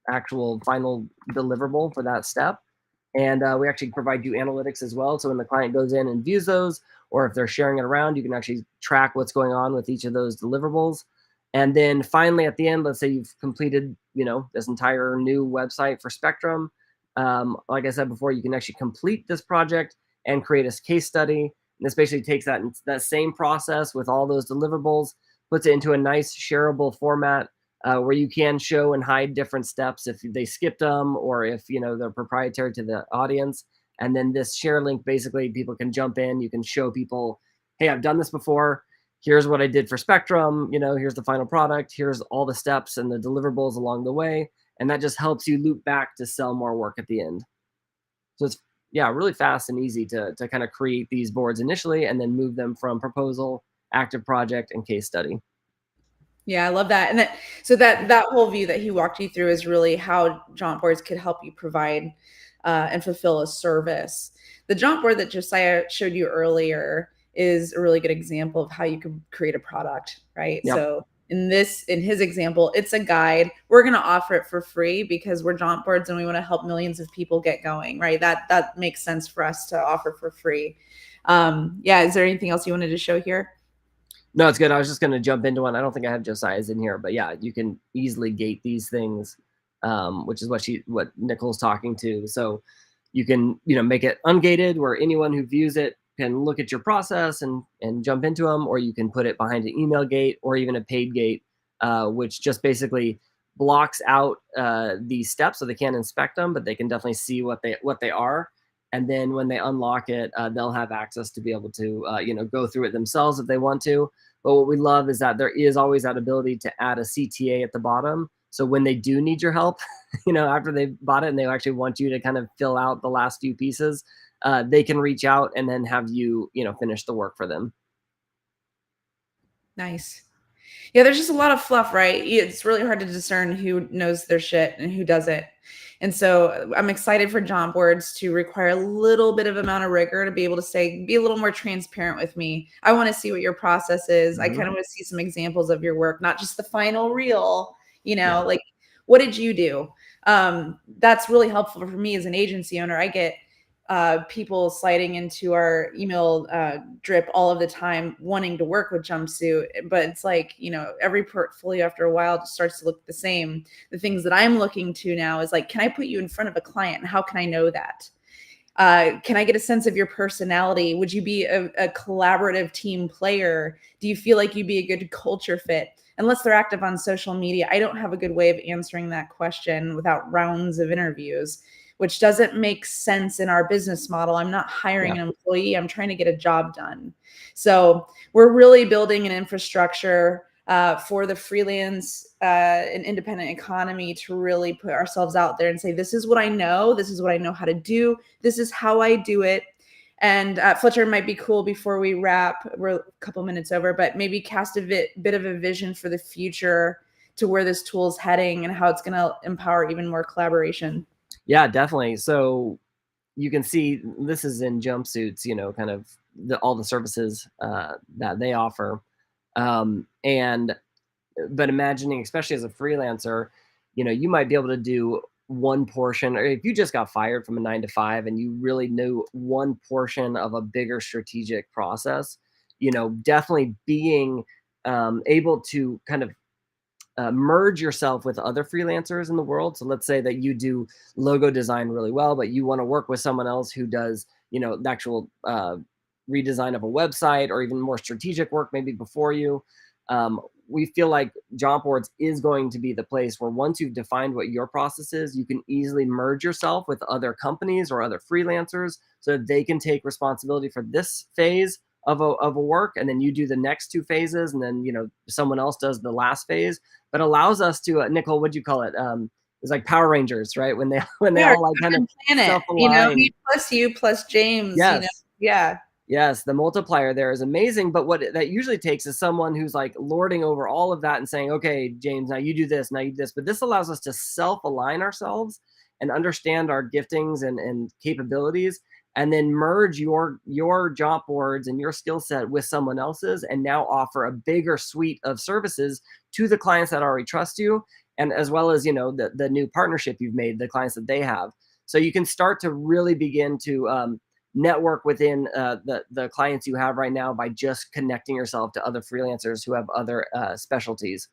actual final deliverable for that step. And we actually provide you analytics as well. So when the client goes in and views those, or if they're sharing it around, you can actually track what's going on with each of those deliverables. And then finally, at the end, let's say you've completed, this entire new website for Spectrum. Like I said before, you can actually complete this project and create a case study. And this basically takes that same process with all those deliverables, puts it into a nice shareable format where you can show and hide different steps if they skipped them, or if they're proprietary to the audience. And then this share link, basically people can jump in. You can show people, hey, I've done this before. Here's what I did for Spectrum. Here's the final product. Here's all the steps and the deliverables along the way. And that just helps you loop back to sell more work at the end. So it's really fast and easy to kind of create these boards initially and then move them from proposal, active project, and case study. Yeah, I love that. And that whole view that he walked you through is really how Jauntboards could help you provide and fulfill a service. The Jauntboard that Josiah showed you earlier is a really good example of how you could create a product, right? Yep. So in his example, it's a guide. We're going to offer it for free because we're Jauntboards and we want to help millions of people get going, right? That makes sense for us to offer for free. Is there anything else you wanted to show here? No, it's good. I was just going to jump into one. I don't think I have Josiah's in here, but yeah, you can easily gate these things, which is what Nicole's talking to. So you can, make it ungated where anyone who views it can look at your process and jump into them, or you can put it behind an email gate or even a paid gate, which just basically blocks out these steps so they can't inspect them, but they can definitely see what they are. And then when they unlock it, they'll have access to be able to, go through it themselves if they want to. But what we love is that there is always that ability to add a CTA at the bottom. So when they do need your help, after they've bought it and they actually want you to kind of fill out the last few pieces, they can reach out and then have you, finish the work for them. Nice. Yeah, there's just a lot of fluff, right? It's really hard to discern who knows their shit and who doesn't. And so I'm excited for Jauntboards to require a little bit of amount of rigor to be able to say, be a little more transparent with me. I want to see what your process is. Mm-hmm. I kind of want to see some examples of your work, not just the final reel, like what did you do? That's really helpful for me as an agency owner. I get people sliding into our email drip all of the time wanting to work with Jumpsuit, but it's like, every portfolio after a while just starts to look the same. The things that I'm looking to now is like, can I put you in front of a client and how can I know that? Can I get a sense of your personality? Would you be a collaborative team player? Do you feel like you'd be a good culture fit? Unless they're active on social media, I don't have a good way of answering that question without rounds of interviews, which doesn't make sense in our business model. I'm not hiring an employee. I'm trying to get a job done. So we're really building an infrastructure for the freelance and independent economy to really put ourselves out there and say, this is what I know. This is what I know how to do. This is how I do it. And Fletcher, might be cool before we wrap, we're a couple minutes over, but maybe cast a bit of a vision for the future to where this tool is heading and how it's going to empower even more collaboration. Yeah, definitely. So you can see this is in Jumpsuits, you know, kind of all the services that they offer. But imagining, especially as a freelancer, you know, you might be able to do one portion, or if you just got fired from a 9 to 5 and you really knew one portion of a bigger strategic process, you know, definitely being able to kind of merge yourself with other freelancers in the world. So let's say that you do logo design really well, but you want to work with someone else who does, you know, the actual redesign of a website or even more strategic work maybe before you. We feel like Jauntboards is going to be the place where once you've defined what your process is, you can easily merge yourself with other companies or other freelancers so that they can take responsibility for this phase of a work, and then you do the next 2 phases, and then, you know, someone else does the last phase. But allows us to, Nicole, what'd you call it? It's like Power Rangers, right? When they all like kind of self-align. You know, me plus you plus James. Yes. You know? Yeah. Yes, the multiplier there is amazing, but what that usually takes is someone who's like lording over all of that and saying, okay, James, now you do this, now you do this. But this allows us to self-align ourselves and understand our giftings and capabilities, and then merge your Jauntboards and your skill set with someone else's, and now offer a bigger suite of services to the clients that already trust you, and as well as, you know, the new partnership you've made, the clients that they have. So you can start to really begin to network within the clients you have right now by just connecting yourself to other freelancers who have other specialties.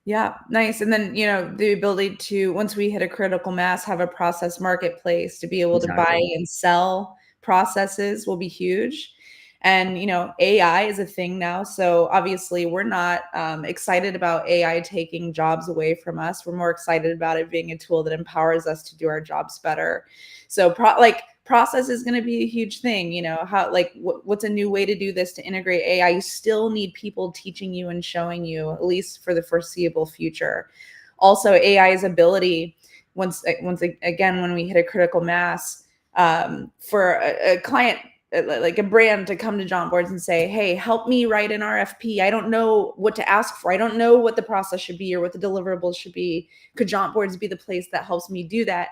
Yeah, nice. And then, you know, the ability to, once we hit a critical mass, have a process marketplace to be able to buy and sell processes will be huge. And, you know, AI is a thing now. So obviously we're not excited about AI taking jobs away from us. We're more excited about it being a tool that empowers us to do our jobs better. So process is going to be a huge thing. You know, how, like, what's a new way to do this to integrate AI? You still need people teaching you and showing you, at least for the foreseeable future. Also, AI's ability, once again, when we hit a critical mass, for a client, like a brand, to come to Jauntboards and say, hey, help me write an RFP. I don't know what to ask for. I don't know what the process should be or what the deliverables should be. Could Jauntboards be the place that helps me do that?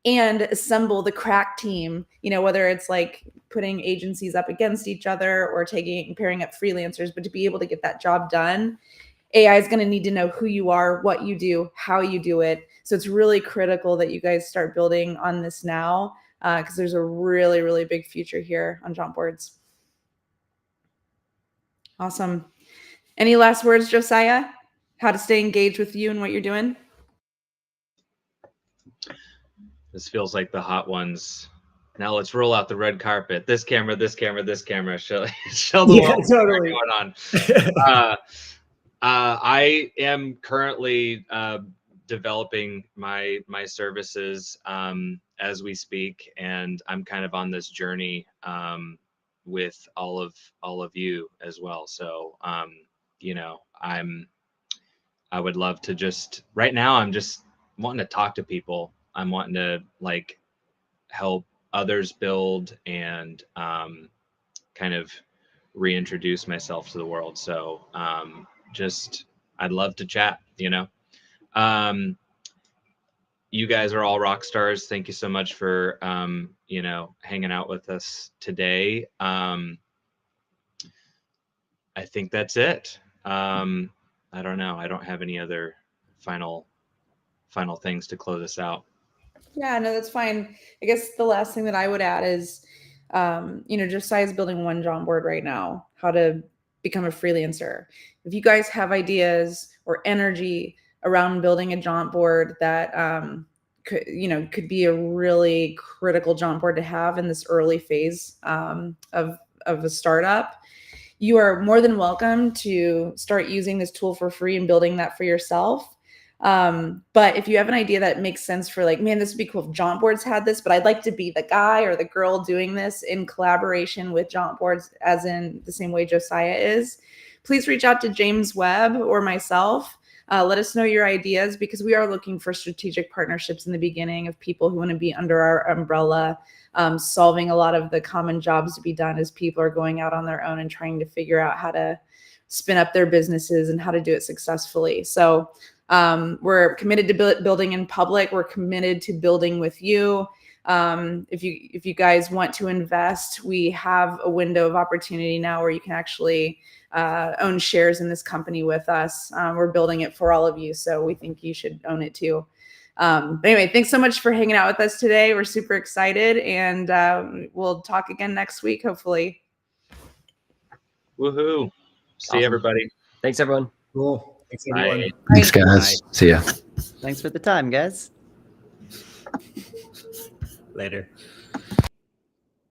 And assemble the crack team, you know, whether it's like putting agencies up against each other or pairing up freelancers, but to be able to get that job done, AI is going to need to know who you are, what you do, how you do it. So it's really critical that you guys start building on this now, because there's a really, really big future here on Jauntboards. Awesome. Any last words, Josiah? How to stay engaged with you and what you're doing? This feels like the hot ones. Now let's roll out the red carpet. This camera, this camera, this camera. Show the world what's going on. I am currently developing my services as we speak, and I'm kind of on this journey with all of you as well. So you know, I would love to just, right now I'm just wanting to talk to people. I'm wanting to like help others build and kind of reintroduce myself to the world. So just, I'd love to chat, you know. You guys are all rock stars. Thank you so much for you know, hanging out with us today. I think that's it. I don't know. I don't have any other final things to close us out. Yeah, no, that's fine. I guess the last thing that I would add is, you know, Josiah's building one Jauntboard right now, how to become a freelancer. If you guys have ideas or energy around building a Jauntboard that, could be a really critical Jauntboard to have in this early phase of a startup, you are more than welcome to start using this tool for free and building that for yourself. But if you have an idea that makes sense for like, man, this would be cool if Jauntboards had this, but I'd like to be the guy or the girl doing this in collaboration with Jauntboards, as in the same way Josiah is, please reach out to James Webb or myself. Let us know your ideas, because we are looking for strategic partnerships in the beginning of people who want to be under our umbrella, solving a lot of the common jobs to be done as people are going out on their own and trying to figure out how to spin up their businesses and how to do it successfully. So we're committed to building in public. We're committed to building with you. If you guys want to invest, we have a window of opportunity now where you can actually own shares in this company with us. We're building it for all of you, so we think you should own it too. But anyway, thanks so much for hanging out with us today. We're super excited, and we'll talk again next week, hopefully. Woohoo. See Awesome. everybody. Thanks, everyone. Cool. Thanks, everyone. Bye. Thanks, guys. Bye. See ya. Thanks for the time, guys. Later.